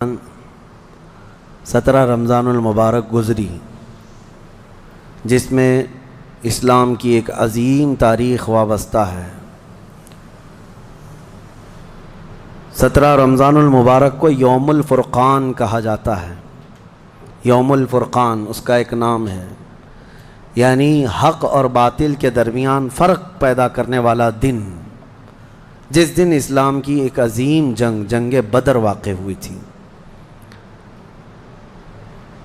17 رمضان المبارک گزری، جس میں اسلام کی ایک عظیم تاریخ وابستہ ہے۔ 17 رمضان المبارک کو یوم الفرقان کہا جاتا ہے۔ یوم الفرقان اس کا ایک نام ہے، یعنی حق اور باطل کے درمیان فرق پیدا کرنے والا دن، جس دن اسلام کی ایک عظیم جنگ بدر واقع ہوئی تھی۔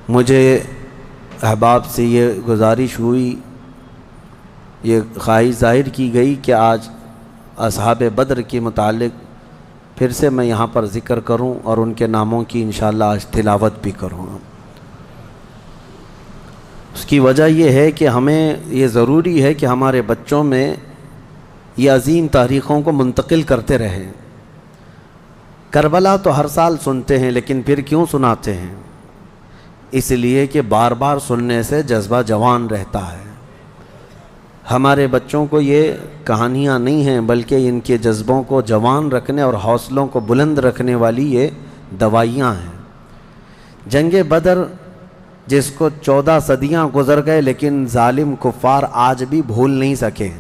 مجھے احباب سے یہ گزارش ہوئی، یہ خواہش ظاہر کی گئی کہ آج اصحاب بدر کے متعلق پھر سے میں یہاں پر ذکر کروں اور ان کے ناموں کی انشاءاللہ آج تلاوت بھی کروں۔ اس کی وجہ یہ ہے کہ ہمیں یہ ضروری ہے کہ ہمارے بچوں میں یہ عظیم تاریخوں کو منتقل کرتے رہیں۔ کربلا تو ہر سال سنتے ہیں، لیکن پھر کیوں سناتے ہیں؟ اس لیے کہ بار بار سننے سے جذبہ جوان رہتا ہے۔ ہمارے بچوں کو یہ کہانیاں نہیں ہیں، بلکہ ان کے جذبوں کو جوان رکھنے اور حوصلوں کو بلند رکھنے والی یہ دوائیاں ہیں۔ جنگ بدر، جس کو 14 صدیاں گزر گئے لیکن ظالم کفار آج بھی بھول نہیں سکے۔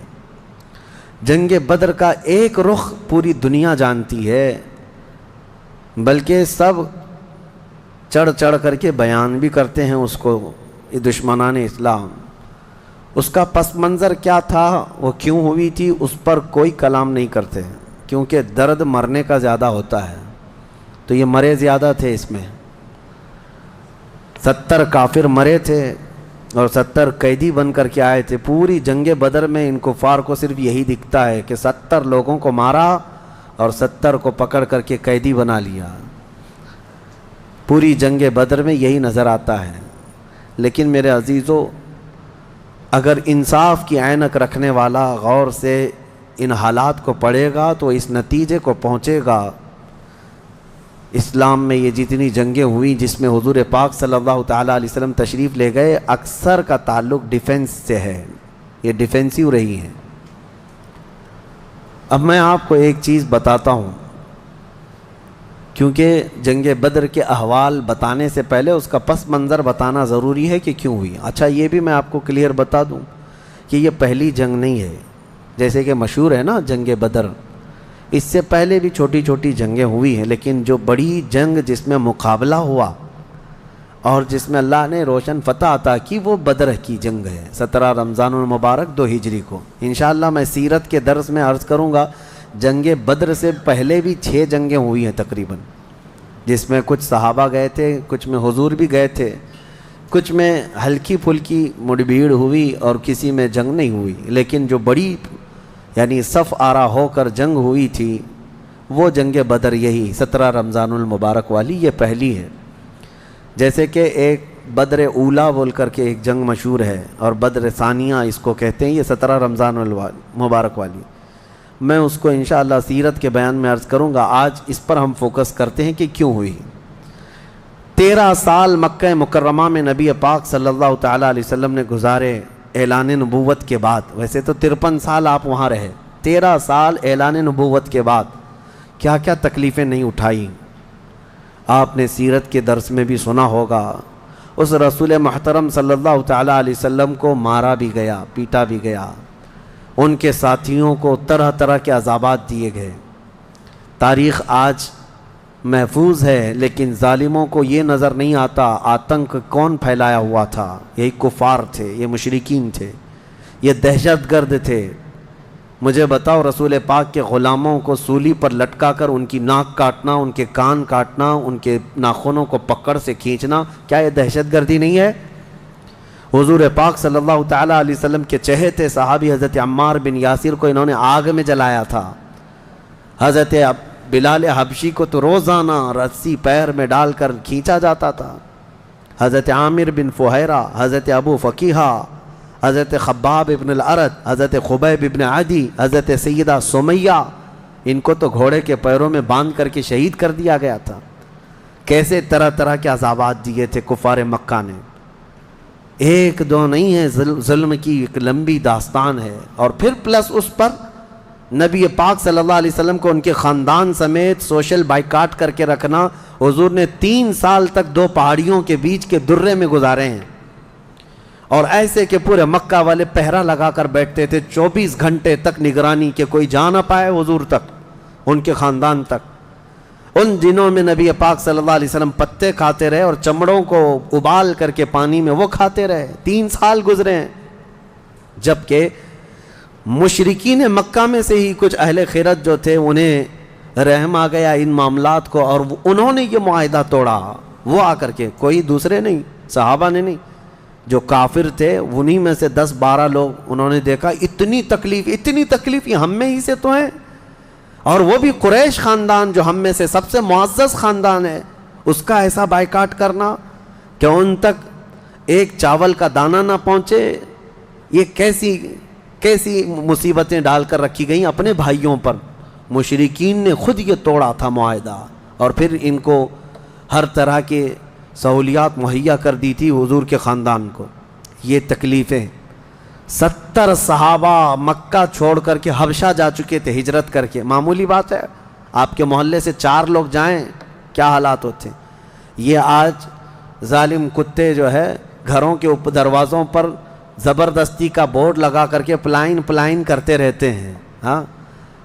جنگ بدر کا ایک رخ پوری دنیا جانتی ہے، بلکہ سب چڑھ چڑھ کر کے بیان بھی کرتے ہیں اس کو، یہ دشمنان اسلام۔ اس کا پس منظر کیا تھا، وہ کیوں ہوئی تھی، اس پر کوئی کلام نہیں کرتے، کیونکہ درد مرنے کا زیادہ ہوتا ہے۔ تو یہ مرے زیادہ تھے، اس میں 70 کافر مرے تھے اور 70 قیدی بن کر کے آئے تھے۔ پوری جنگ بدر میں ان کفار کو صرف یہی دکھتا ہے کہ 70 لوگوں کو مارا اور 70 کو پکڑ کر کے قیدی بنا لیا۔ پوری جنگ بدر میں یہی نظر آتا ہے۔ لیکن میرے عزیزو، اگر انصاف کی عینک رکھنے والا غور سے ان حالات کو پڑھے گا تو اس نتیجے کو پہنچے گا، اسلام میں یہ جتنی جنگیں ہوئی جس میں حضور پاک صلی اللہ تعالیٰ علیہ وسلم تشریف لے گئے، اکثر کا تعلق ڈیفنس سے ہے، یہ ڈیفینسیو رہی ہیں۔ اب میں آپ کو ایک چیز بتاتا ہوں، کیونکہ جنگ بدر کے احوال بتانے سے پہلے اس کا پس منظر بتانا ضروری ہے کہ کیوں ہوئی۔ اچھا، یہ بھی میں آپ کو کلیئر بتا دوں کہ یہ پہلی جنگ نہیں ہے۔ جیسے کہ مشہور ہے نا جنگ بدر، اس سے پہلے بھی چھوٹی چھوٹی جنگیں ہوئی ہیں، لیکن جو بڑی جنگ جس میں مقابلہ ہوا اور جس میں اللہ نے روشن فتح عطا کی، وہ بدر کی جنگ ہے، 17 رمضان المبارک 2 ہجری کو۔ انشاءاللہ میں سیرت کے درس میں عرض کروں گا، جنگ بدر سے پہلے بھی 6 جنگیں ہوئی ہیں تقریباً، جس میں کچھ صحابہ گئے تھے، کچھ میں حضور بھی گئے تھے، کچھ میں ہلکی پھلکی مڑبھیڑ ہوئی اور کسی میں جنگ نہیں ہوئی۔ لیکن جو بڑی یعنی صف آرا ہو کر جنگ ہوئی تھی، وہ جنگ بدر یہی 17 رمضان المبارک والی، یہ پہلی ہے۔ جیسے کہ ایک بدر اولا بول کر کے ایک جنگ مشہور ہے، اور بدر ثانیہ اس کو کہتے ہیں، یہ 17 رمضان المبارک والی، میں اس کو انشاءاللہ سیرت کے بیان میں عرض کروں گا۔ آج اس پر ہم فوکس کرتے ہیں کہ کیوں ہوئی۔ 13 سال مکہ مکرمہ میں نبی پاک صلی اللہ تعالیٰ علیہ وسلم نے گزارے اعلان نبوت کے بعد۔ ویسے تو 53 سال آپ وہاں رہے، 13 سال اعلان نبوت کے بعد کیا کیا تکلیفیں نہیں اٹھائیں۔ آپ نے سیرت کے درس میں بھی سنا ہوگا، اس رسول محترم صلی اللہ تعالیٰ علیہ وسلم کو مارا بھی گیا، پیٹا بھی گیا، ان کے ساتھیوں کو طرح طرح کے عذابات دیے گئے۔ تاریخ آج محفوظ ہے، لیکن ظالموں کو یہ نظر نہیں آتا آتنک کون پھیلایا ہوا تھا۔ یہی کفار تھے، یہ مشرکین تھے، یہ دہشت گرد تھے۔ مجھے بتاؤ، رسول پاک کے غلاموں کو سولی پر لٹکا کر ان کی ناک کاٹنا، ان کے کان کاٹنا، ان کے ناخنوں کو پکڑ سے کھینچنا، کیا یہ دہشت گردی نہیں ہے؟ حضور پاک صلی اللہ تعالیٰ علیہ وسلم کے چہیتے صحابی حضرت عمار بن یاسر کو انہوں نے آگ میں جلایا تھا۔ حضرت بلال حبشی کو تو روزانہ رسی پیر میں ڈال کر کھینچا جاتا تھا۔ حضرت عامر بن فہیرہ، حضرت ابو فقیہہ، حضرت خباب ابن الارت، حضرت خبیب ابن عدی، حضرت سیدہ سمیہ، ان کو تو گھوڑے کے پیروں میں باندھ کر کے شہید کر دیا گیا تھا۔ کیسے طرح طرح کے عذابات دیے تھے کفار مکہ نے، ایک دو نہیں ہے، ظلم کی ایک لمبی داستان ہے۔ اور پھر پلس اس پر نبی پاک صلی اللہ علیہ وسلم کو ان کے خاندان سمیت سوشل بائیکاٹ کر کے رکھنا، حضور نے 3 سال تک 2 پہاڑیوں کے بیچ کے درے میں گزارے ہیں، اور ایسے کہ پورے مکہ والے پہرا لگا کر بیٹھتے تھے 24 گھنٹے تک نگرانی کے کوئی جا نہ پائے حضور تک، ان کے خاندان تک۔ ان دنوں میں نبی پاک صلی اللہ علیہ وسلم پتے کھاتے رہے اور چمڑوں کو ابال کر کے پانی میں وہ کھاتے رہے۔ 3 سال گزرے ہیں، جبکہ مشرکین مکہ میں سے ہی کچھ اہل خیرت جو تھے انہیں رحم آ گیا ان معاملات کو، اور انہوں نے یہ معاہدہ توڑا۔ وہ آ کر کے، کوئی دوسرے نہیں، صحابہ نے نہیں، جو کافر تھے انہی میں سے 10-12 لوگ، انہوں نے دیکھا اتنی تکلیف یہ ہم میں ہی سے تو ہیں، اور وہ بھی قریش خاندان جو ہم میں سے سب سے معزز خاندان ہے، اس کا ایسا بائیکاٹ کرنا کہ ان تک ایک چاول کا دانہ نہ پہنچے، یہ کیسی مصیبتیں ڈال کر رکھی گئیں اپنے بھائیوں پر۔ مشرکین نے خود یہ توڑا تھا معاہدہ، اور پھر ان کو ہر طرح کے سہولیات مہیا کر دی تھی حضور کے خاندان کو۔ یہ تکلیفیں 70 صحابہ مکہ چھوڑ کر کے حبشہ جا چکے تھے ہجرت کر کے، معمولی بات ہے، آپ کے محلے سے 4 لوگ جائیں کیا حالات ہوتے ہیں۔ یہ آج ظالم کتے جو ہے گھروں کے دروازوں پر زبردستی کا بورڈ لگا کر کے پلائن کرتے رہتے ہیں، ہاں،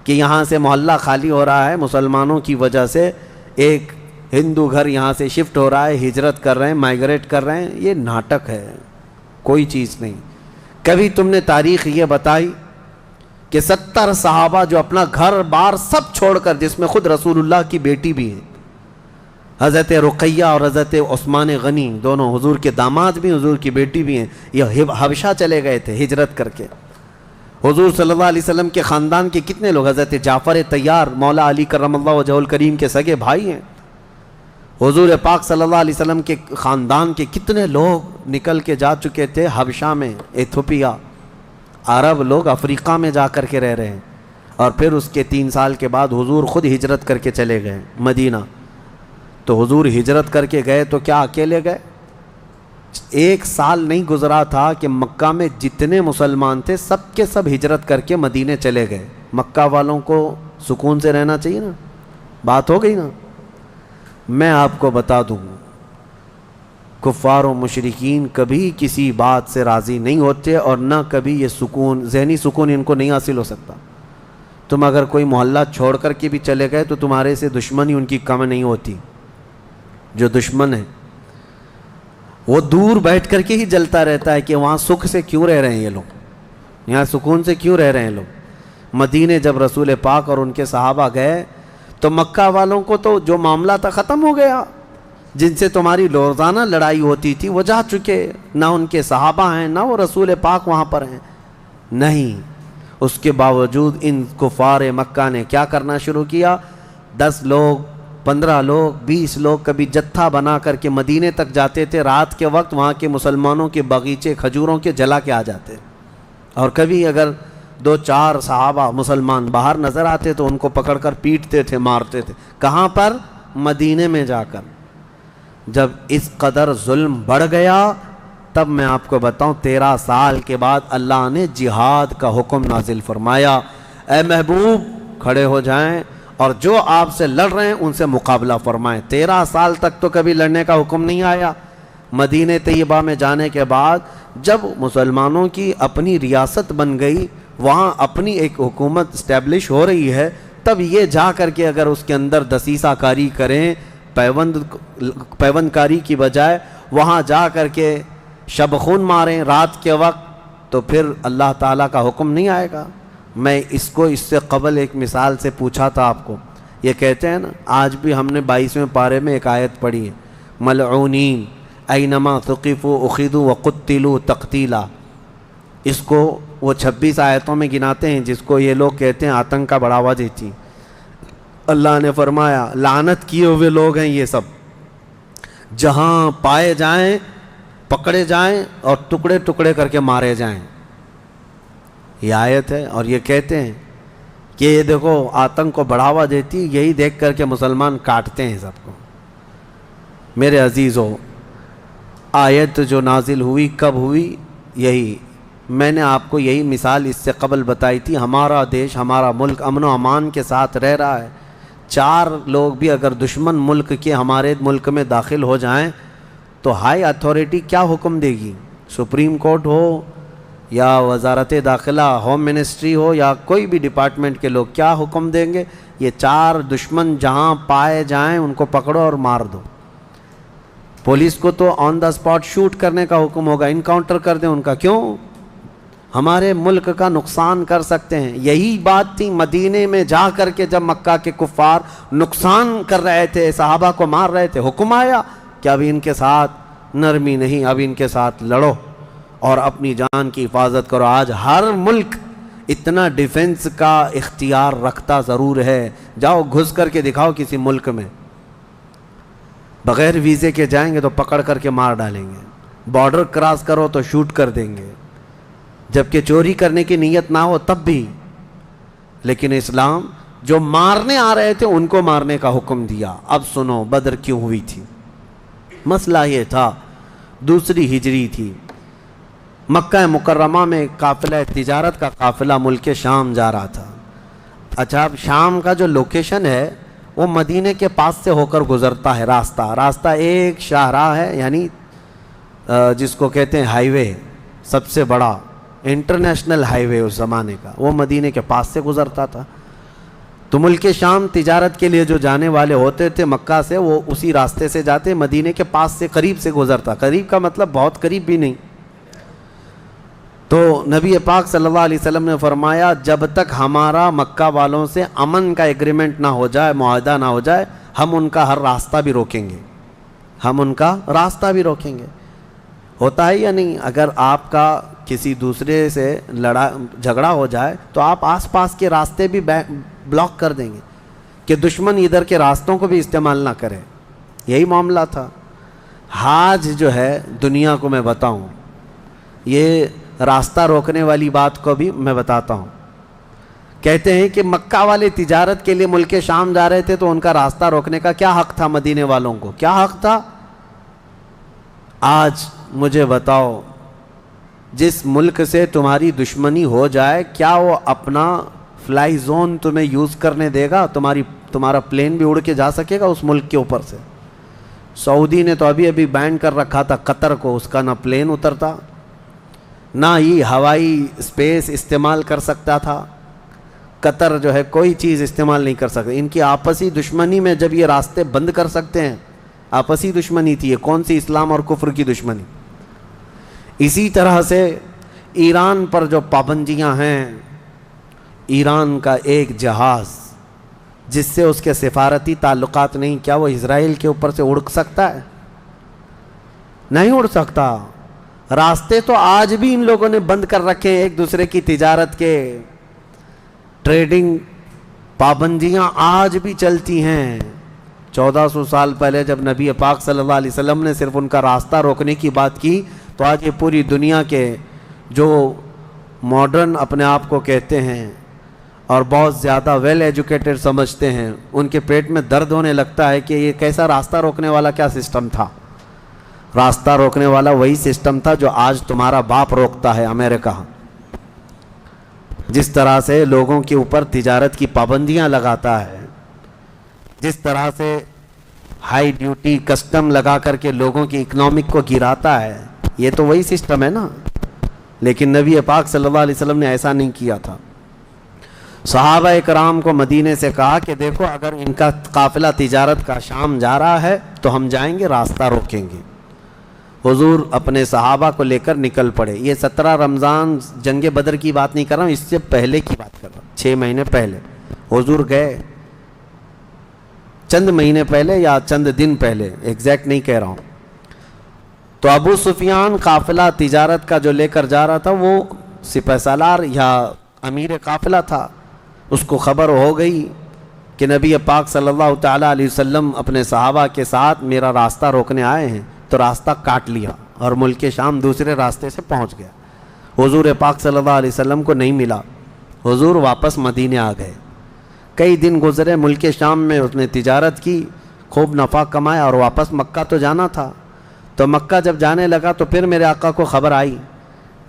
کہ یہاں سے محلہ خالی ہو رہا ہے مسلمانوں کی وجہ سے، ایک ہندو گھر یہاں سے شفٹ ہو رہا ہے، ہجرت کر رہے ہیں، مائیگریٹ کر رہے ہیں۔ یہ ناٹک ہے، کوئی چیز نہیں۔ کبھی تم نے تاریخ یہ بتائی کہ 70 صحابہ جو اپنا گھر بار سب چھوڑ کر، جس میں خود رسول اللہ کی بیٹی بھی ہے، حضرت رقیہ اور حضرت عثمان غنی، دونوں حضور کے داماد بھی، حضور کی بیٹی بھی ہیں، یہ حبشہ چلے گئے تھے ہجرت کر کے۔ حضور صلی اللہ علیہ وسلم کے خاندان کے کتنے لوگ، حضرت جعفر طیار مولا علی کرم اللہ وجہہ الکریم کے سگے بھائی ہیں۔ حضور پاک صلی اللہ علیہ وسلم کے خاندان کے کتنے لوگ نکل کے جا چکے تھے حبشہ میں، ایتھوپیا، عرب لوگ افریقہ میں جا کر کے رہ رہے ہیں، اور پھر اس کے 3 سال کے بعد حضور خود ہجرت کر کے چلے گئے مدینہ۔ تو حضور ہجرت کر کے گئے تو کیا اکیلے گئے؟ 1 سال نہیں گزرا تھا کہ مکہ میں جتنے مسلمان تھے سب کے سب ہجرت کر کے مدینے چلے گئے۔ مکہ والوں کو سکون سے رہنا چاہیے نا، بات ہو گئی نا۔ میں آپ کو بتا دوں، کفار و مشرکین کبھی کسی بات سے راضی نہیں ہوتے، اور نہ کبھی یہ سکون، ذہنی سکون ان کو نہیں حاصل ہو سکتا۔ تم اگر کوئی محلہ چھوڑ کر کے بھی چلے گئے تو تمہارے سے دشمنی ان کی کم نہیں ہوتی۔ جو دشمن ہے وہ دور بیٹھ کر کے ہی جلتا رہتا ہے کہ وہاں سکھ سے کیوں رہ رہے ہیں یہ لوگ، یہاں سکون سے کیوں رہ رہے ہیں لوگ۔ مدینے جب رسول پاک اور ان کے صحابہ گئے تو مکہ والوں کو تو جو معاملہ تھا ختم ہو گیا، جن سے تمہاری روزانہ لڑائی ہوتی تھی وہ جا چکے، نہ ان کے صحابہ ہیں نہ وہ رسول پاک وہاں پر ہیں، نہیں۔ اس کے باوجود ان کفار مکہ نے کیا کرنا شروع کیا، 10 لوگ 15 لوگ 20 لوگ کبھی جتھا بنا کر کے مدینے تک جاتے تھے، رات کے وقت وہاں کے مسلمانوں کے باغیچے کھجوروں کے جلا کے آ جاتے، اور کبھی اگر 2-4 صحابہ مسلمان باہر نظر آتے تو ان کو پکڑ کر پیٹتے تھے، مارتے تھے۔ کہاں پر؟ مدینے میں جا کر۔ جب اس قدر ظلم بڑھ گیا تب میں آپ کو بتاؤں 13 سال کے بعد اللہ نے جہاد کا حکم نازل فرمایا، اے محبوب کھڑے ہو جائیں اور جو آپ سے لڑ رہے ہیں ان سے مقابلہ فرمائیں۔ 13 سال تک تو کبھی لڑنے کا حکم نہیں آیا۔ مدینہ طیبہ میں جانے کے بعد جب مسلمانوں کی اپنی ریاست بن گئی، وہاں اپنی ایک حکومت اسٹیبلش ہو رہی ہے، تب یہ جا کر کے اگر اس کے اندر دسیسہ کاری کریں، پیوند کاری کی بجائے وہاں جا کر کے شب خون ماریں رات کے وقت، تو پھر اللہ تعالیٰ کا حکم نہیں آئے گا۔ میں اس سے قبل ایک مثال سے پوچھا تھا آپ کو، یہ کہتے ہیں نا، آج بھی ہم نے 22ویں پارے میں ایک آیت پڑھی ہے، ملعونین اینما ثقفوا اخذوا وقتلوا تقتیلا۔ اس کو وہ 26 آیتوں میں گناتے ہیں جس کو یہ لوگ کہتے ہیں آتنک کا بڑھاوا دیتی۔ اللہ نے فرمایا لعنت کیے ہوئے لوگ ہیں یہ سب، جہاں پائے جائیں پکڑے جائیں اور ٹکڑے ٹکڑے کر کے مارے جائیں۔ یہ آیت ہے، اور یہ کہتے ہیں کہ یہ دیکھو آتنک کو بڑھاوا دیتی، یہی دیکھ کر کے مسلمان کاٹتے ہیں سب کو۔ میرے عزیزو، آیت جو نازل ہوئی کب ہوئی؟ یہی میں نے آپ کو یہی مثال اس سے قبل بتائی تھی۔ ہمارا دیش، ہمارا ملک امن و امان کے ساتھ رہ رہا ہے، 4 لوگ بھی اگر دشمن ملک کے ہمارے ملک میں داخل ہو جائیں تو ہائی اتھارٹی کیا حکم دے گی؟ سپریم کورٹ ہو یا وزارت داخلہ ہوم منسٹری ہو یا کوئی بھی ڈپارٹمنٹ کے لوگ کیا حکم دیں گے؟ یہ 4 دشمن جہاں پائے جائیں ان کو پکڑو اور مار دو۔ پولیس کو تو آن دا اسپاٹ شوٹ کرنے کا حکم ہوگا، انکاؤنٹر کر دیں ان کا، کیوں؟ ہمارے ملک کا نقصان کر سکتے ہیں۔ یہی بات تھی مدینے میں جا کر کے جب مکہ کے کفار نقصان کر رہے تھے، صحابہ کو مار رہے تھے، حکم آیا کہ اب ان کے ساتھ نرمی نہیں، اب ان کے ساتھ لڑو اور اپنی جان کی حفاظت کرو۔ آج ہر ملک اتنا ڈیفنس کا اختیار رکھتا ضرور ہے، جاؤ گھس کر کے دکھاؤ کسی ملک میں، بغیر ویزے کے جائیں گے تو پکڑ کر کے مار ڈالیں گے، بارڈر کراس کرو تو شوٹ کر دیں گے، جبکہ چوری کرنے کی نیت نہ ہو تب بھی۔ لیکن اسلام جو مارنے آ رہے تھے ان کو مارنے کا حکم دیا۔ اب سنو بدر کیوں ہوئی تھی؟ مسئلہ یہ تھا، دوسری ہجری تھی، مکہ مکرمہ میں قافلہ تجارت کا قافلہ ملک شام جا رہا تھا۔ اچھا، اب شام کا جو لوکیشن ہے وہ مدینے کے پاس سے ہو کر گزرتا ہے، راستہ ایک شاہراہ ہے، یعنی جس کو کہتے ہیں ہائی وے، سب سے بڑا انٹرنیشنل ہائی وے اس زمانے کا، وہ مدینے کے پاس سے گزرتا تھا۔ تو ملک شام تجارت کے لیے جو جانے والے ہوتے تھے مکہ سے، وہ اسی راستے سے جاتے، مدینے کے پاس سے قریب سے گزرتا، قریب کا مطلب بہت قریب بھی نہیں۔ تو نبی پاک صلی اللہ علیہ وسلم نے فرمایا جب تک ہمارا مکہ والوں سے امن کا ایگریمنٹ نہ ہو جائے، معاہدہ نہ ہو جائے، ہم ان کا ہر راستہ بھی روکیں گے، ہم ان کا راستہ بھی روکیں گے۔ ہوتا ہے یا نہیں؟ اگر آپ کا کسی دوسرے سے جھگڑا ہو جائے تو آپ آس پاس کے راستے بھی بلاک کر دیں گے کہ دشمن ادھر کے راستوں کو بھی استعمال نہ کرے۔ یہی معاملہ تھا۔ حاج جو ہے دنیا کو میں بتاؤں، یہ راستہ روکنے والی بات کو بھی میں بتاتا ہوں۔ کہتے ہیں کہ مکہ والے تجارت کے لیے ملک شام جا رہے تھے تو ان کا راستہ روکنے کا کیا حق تھا؟ مدینے والوں کو کیا حق تھا؟ آج مجھے بتاؤ، جس ملک سے تمہاری دشمنی ہو جائے کیا وہ اپنا فلائی زون تمہیں یوز کرنے دے گا؟ تمہارا پلین بھی اڑ کے جا سکے گا اس ملک کے اوپر سے؟ سعودی نے تو ابھی بین کر رکھا تھا قطر کو، اس کا نہ پلین اترتا نہ ہی ہوائی اسپیس استعمال کر سکتا تھا۔ قطر جو ہے کوئی چیز استعمال نہیں کر سکتا۔ ان کی آپسی دشمنی میں جب یہ راستے بند کر سکتے ہیں، آپسی دشمنی تھی، یہ کون سی اسلام اور کفر کی دشمنی؟ اسی طرح سے ایران پر جو پابندیاں ہیں، ایران کا ایک جہاز جس سے اس کے سفارتی تعلقات نہیں، کیا وہ اسرائیل کے اوپر سے اڑ سکتا ہے؟ نہیں اڑ سکتا۔ راستے تو آج بھی ان لوگوں نے بند کر رکھے ہیں، ایک دوسرے کی تجارت کے، ٹریڈنگ پابندیاں آج بھی چلتی ہیں۔ 1400 سال پہلے جب نبی پاک صلی اللہ علیہ وسلم نے صرف ان کا راستہ روکنے کی بات کی تو آج یہ پوری دنیا کے جو ماڈرن اپنے آپ کو کہتے ہیں اور بہت زیادہ ویل ایجوکیٹڈ سمجھتے ہیں، ان کے پیٹ میں درد ہونے لگتا ہے کہ یہ کیسا راستہ روکنے والا کیا سسٹم تھا۔ راستہ روکنے والا وہی سسٹم تھا جو آج تمہارا باپ روکتا ہے امریکہ، جس طرح سے لوگوں کے اوپر تجارت کی پابندیاں لگاتا ہے، جس طرح سے ہائی ڈیوٹی کسٹم لگا کر کے لوگوں کی اکنامک کو گراتا ہے، یہ تو وہی سسٹم ہے نا۔ لیکن نبی پاک صلی اللہ علیہ وسلم نے ایسا نہیں کیا تھا۔ صحابہ اکرام کو مدینے سے کہا کہ دیکھو اگر ان کا قافلہ تجارت کا شام جا رہا ہے تو ہم جائیں گے، راستہ روکیں گے۔ حضور اپنے صحابہ کو لے کر نکل پڑے۔ یہ 17 رمضان جنگ بدر کی بات نہیں کر رہا ہوں، اس سے پہلے کی بات کر رہا ہوں، 6 مہینے پہلے حضور گئے، چند مہینے پہلے یا چند دن پہلے، ایگزیکٹ نہیں کہہ رہا ہوں۔ تو ابو سفیان قافلہ تجارت کا جو لے کر جا رہا تھا وہ سپہ سالار یا امیر قافلہ تھا، اس کو خبر ہو گئی کہ نبی پاک صلی اللہ تعالیٰ علیہ وسلم اپنے صحابہ کے ساتھ میرا راستہ روکنے آئے ہیں، تو راستہ کاٹ لیا اور ملک شام دوسرے راستے سے پہنچ گیا۔ حضور پاک صلی اللہ علیہ وسلم کو نہیں ملا، حضور واپس مدینے آ گئے۔ کئی دن گزرے، ملک شام میں اس نے تجارت کی، خوب نفع کمایا اور واپس مکہ تو جانا تھا۔ تو مکہ جب جانے لگا تو پھر میرے آقا کو خبر آئی،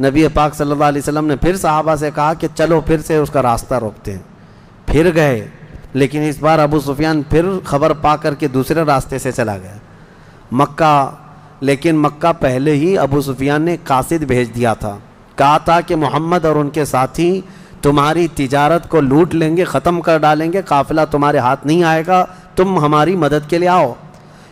نبی پاک صلی اللہ علیہ وسلم نے پھر صحابہ سے کہا کہ چلو پھر سے اس کا راستہ روکتے ہیں۔ پھر گئے، لیکن اس بار ابو سفیان پھر خبر پا کر کے دوسرے راستے سے چلا گیا مکہ. لیکن مکہ پہلے ہی ابو سفیان نے قاصد بھیج دیا تھا, کہا تھا کہ محمد اور ان کے ساتھی تمہاری تجارت کو لوٹ لیں گے, ختم کر ڈالیں گے, قافلہ تمہارے ہاتھ نہیں آئے گا, تم ہماری مدد کے لیے آؤ.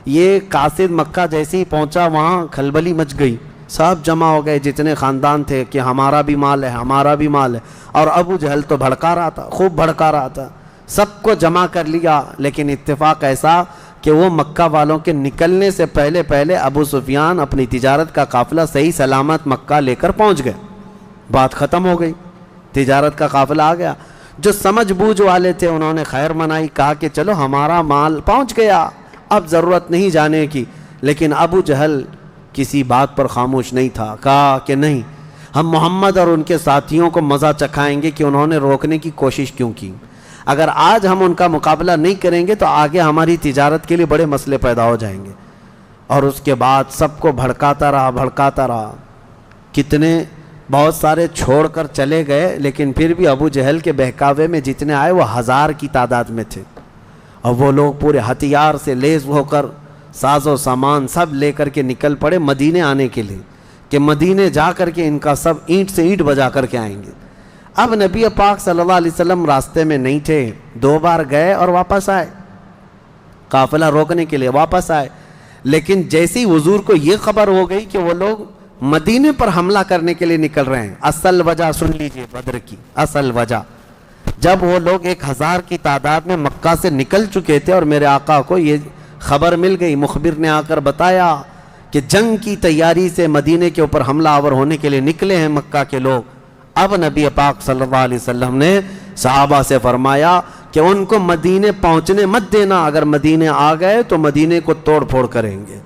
یہ قاصد مکہ جیسے ہی پہنچا وہاں کھلبلی مچ گئی, سب جمع ہو گئے جتنے خاندان تھے کہ ہمارا بھی مال ہے, ہمارا بھی مال ہے. اور ابو جہل تو بھڑکا رہا تھا, خوب بھڑکا رہا تھا, سب کو جمع کر لیا. لیکن اتفاق ایسا کہ وہ مکہ والوں کے نکلنے سے پہلے ابو سفیان اپنی تجارت کا قافلہ صحیح سلامت مکہ لے کر پہنچ گئے. بات ختم ہو گئی, تجارت کا قافلہ آ گیا. جو سمجھ بوجھ والے تھے انہوں نے خیر منائی, کہا کہ چلو ہمارا مال پہنچ گیا, اب ضرورت نہیں جانے کی. لیکن ابو جہل کسی بات پر خاموش نہیں تھا, کہا کہ نہیں, ہم محمد اور ان کے ساتھیوں کو مزہ چکھائیں گے کہ انہوں نے روکنے کی کوشش کیوں کی. اگر آج ہم ان کا مقابلہ نہیں کریں گے تو آگے ہماری تجارت کے لیے بڑے مسئلے پیدا ہو جائیں گے. اور اس کے بعد سب کو بھڑکاتا رہا. کتنے بہت سارے چھوڑ کر چلے گئے, لیکن پھر بھی ابو جہل کے بہکاوے میں جتنے آئے وہ 1000 کی تعداد میں تھے. اور وہ لوگ پورے ہتھیار سے لیس ہو کر ساز و سامان سب لے کر کے نکل پڑے مدینے آنے کے لیے, کہ مدینے جا کر کے ان کا سب اینٹ سے اینٹ بجا کر کے آئیں گے. اب نبی پاک صلی اللہ علیہ وسلم راستے میں نہیں تھے, 2 بار گئے اور واپس آئے, قافلہ روکنے کے لیے واپس آئے. لیکن جیسی حضور کو یہ خبر ہو گئی کہ وہ لوگ مدینے پر حملہ کرنے کے لیے نکل رہے ہیں, اصل وجہ سن لیجئے بدر کی اصل وجہ. جب وہ لوگ 1000 کی تعداد میں مکہ سے نکل چکے تھے اور میرے آقا کو یہ خبر مل گئی, مخبر نے آ کر بتایا کہ جنگ کی تیاری سے مدینے کے اوپر حملہ آور ہونے کے لیے نکلے ہیں مکہ کے لوگ. اب نبی پاک صلی اللہ علیہ وسلم نے صحابہ سے فرمایا کہ ان کو مدینے پہنچنے مت دینا, اگر مدینے آ گئے تو مدینے کو توڑ پھوڑ کریں گے,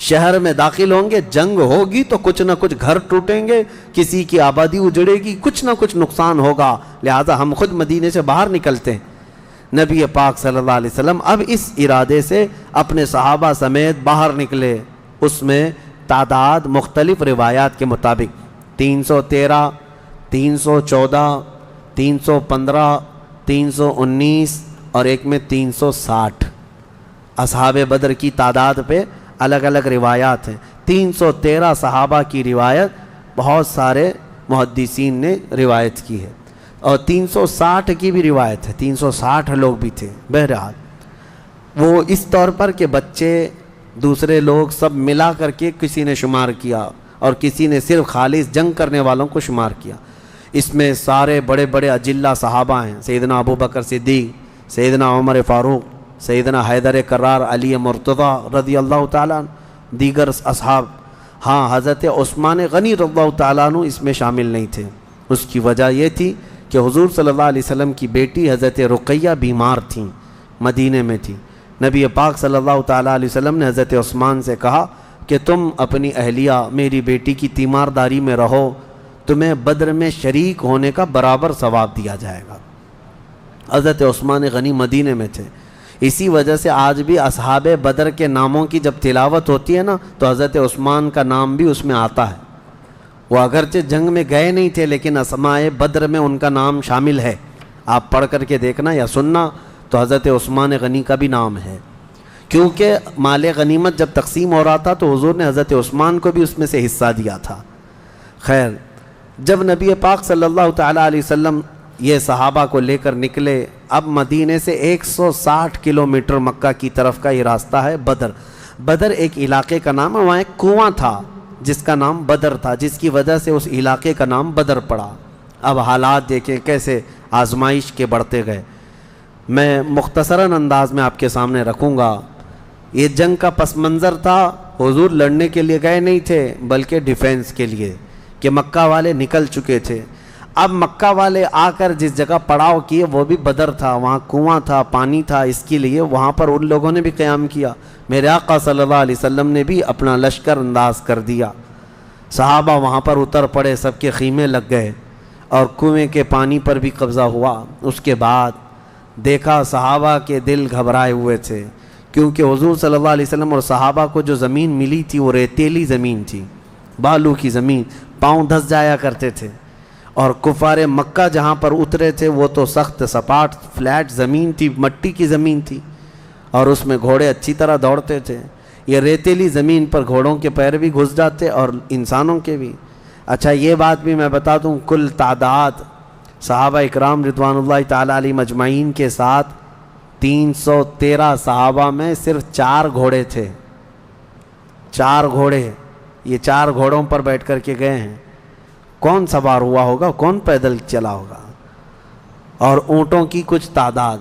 شہر میں داخل ہوں گے, جنگ ہوگی تو کچھ نہ کچھ گھر ٹوٹیں گے, کسی کی آبادی اجڑے گی, کچھ نہ کچھ نقصان ہوگا, لہذا ہم خود مدینے سے باہر نکلتے ہیں. نبی پاک صلی اللہ علیہ وسلم اب اس ارادے سے اپنے صحابہ سمیت باہر نکلے. اس میں تعداد مختلف روایات کے مطابق 313, 314, 315, 319 اور ایک میں 360 اصحاب بدر کی تعداد پہ الگ الگ روایات ہیں. 313 صحابہ کی روایت بہت سارے محدثین نے روایت کی ہے, اور 360 کی بھی روایت ہے, 360 لوگ بھی تھے. بہرحال وہ اس طور پر کہ بچے دوسرے لوگ سب ملا کر کے کسی نے شمار کیا, اور کسی نے صرف خالص جنگ کرنے والوں کو شمار کیا. اس میں سارے بڑے بڑے اجلہ صحابہ ہیں, سیدنا ابو بکر صدیق, سیدنا عمر فاروق, سیدنا حیدر کرار, علی مرتضیٰ رضی اللہ تعالیٰ, دیگر اصحاب. ہاں, حضرت عثمان غنی رضی اللہ تعالیٰ عنہ اس میں شامل نہیں تھے. اس کی وجہ یہ تھی کہ حضور صلی اللہ علیہ وسلم کی بیٹی حضرت رقیہ بیمار تھیں, مدینے میں تھی. نبی پاک صلی اللہ تعالیٰ علیہ وسلم نے حضرت عثمان سے کہا کہ تم اپنی اہلیہ میری بیٹی کی تیمارداری میں رہو, تمہیں بدر میں شریک ہونے کا برابر ثواب دیا جائے گا. حضرت عثمان غنی مدینے میں تھے. اسی وجہ سے آج بھی اصحاب بدر کے ناموں کی جب تلاوت ہوتی ہے نا, تو حضرت عثمان کا نام بھی اس میں آتا ہے. وہ اگرچہ جنگ میں گئے نہیں تھے, لیکن اسماء بدر میں ان کا نام شامل ہے. آپ پڑھ کر کے دیکھنا یا سننا تو حضرت عثمان غنی کا بھی نام ہے, کیونکہ مال غنیمت جب تقسیم ہو رہا تھا تو حضور نے حضرت عثمان کو بھی اس میں سے حصہ دیا تھا. خیر, جب نبی پاک صلی اللہ تعالیٰ علیہ وسلم یہ صحابہ کو لے کر نکلے, اب مدینے سے 160 کلومیٹر مکہ کی طرف کا یہ راستہ ہے بدر. بدر ایک علاقے کا نام ہے, وہاں ایک کنواں تھا جس کا نام بدر تھا, جس کی وجہ سے اس علاقے کا نام بدر پڑا. اب حالات دیکھیں کیسے آزمائش کے بڑھتے گئے. میں مختصراً انداز میں آپ کے سامنے رکھوں گا. یہ جنگ کا پس منظر تھا, حضور لڑنے کے لیے گئے نہیں تھے بلکہ ڈیفینس کے لیے, کہ مکہ والے نکل چکے تھے. اب مکہ والے آ کر جس جگہ پڑاؤ کیے وہ بھی بدر تھا, وہاں کنواں تھا, پانی تھا, اس کے لیے وہاں پر ان لوگوں نے بھی قیام کیا. میرے آقا صلی اللہ علیہ وسلم نے بھی اپنا لشکر انداز کر دیا. صحابہ وہاں پر اتر پڑے, سب کے خیمے لگ گئے اور کنویں کے پانی پر بھی قبضہ ہوا. اس کے بعد دیکھا صحابہ کے دل گھبرائے ہوئے تھے, کیونکہ حضور صلی اللہ علیہ وسلم اور صحابہ کو جو زمین ملی تھی وہ ریتیلی زمین تھی, بالو کی زمین, پاؤں دھس جایا کرتے تھے. اور کفار مکہ جہاں پر اترے تھے وہ تو سخت سپاٹ فلیٹ زمین تھی، مٹی کی زمین تھی، اور اس میں گھوڑے اچھی طرح دوڑتے تھے۔ یہ ریتیلی زمین پر گھوڑوں کے پیر بھی گھس جاتے اور انسانوں کے بھی۔ اچھا یہ بات بھی میں بتا دوں، کل تعداد صحابہ اکرام رضوان اللہ تعالیٰ علیہ مجمعین کے ساتھ 313 صحابہ میں صرف 4 گھوڑے تھے، 4 گھوڑے۔ یہ 4 گھوڑوں پر بیٹھ کر کے گئے ہیں۔ کون سوار ہوا ہوگا، کون پیدل چلا ہوگا؟ اور اونٹوں کی کچھ تعداد،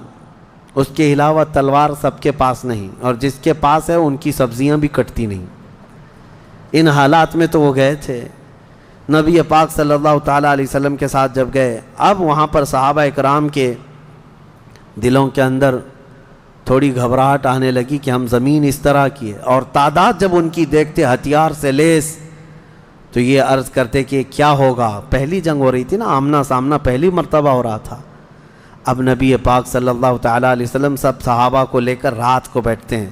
اس کے علاوہ تلوار سب کے پاس نہیں، اور جس کے پاس ہے ان کی سبزیاں بھی کٹتی نہیں۔ ان حالات میں تو وہ گئے تھے۔ نبی پاک صلی اللہ تعالیٰ علیہ وسلم کے ساتھ جب گئے، اب وہاں پر صحابہ اکرام کے دلوں کے اندر تھوڑی گھبراہٹ آنے لگی کہ ہم زمین اس طرح کی ہے، اور تعداد جب ان کی دیکھتے ہتھیار سے لیس، تو یہ عرض کرتے کہ کیا ہوگا۔ پہلی جنگ ہو رہی تھی نا، آمنا سامنا پہلی مرتبہ ہو رہا تھا۔ اب نبی پاک صلی اللہ تعالیٰ علیہ وسلم سب صحابہ کو لے کر رات کو بیٹھتے ہیں۔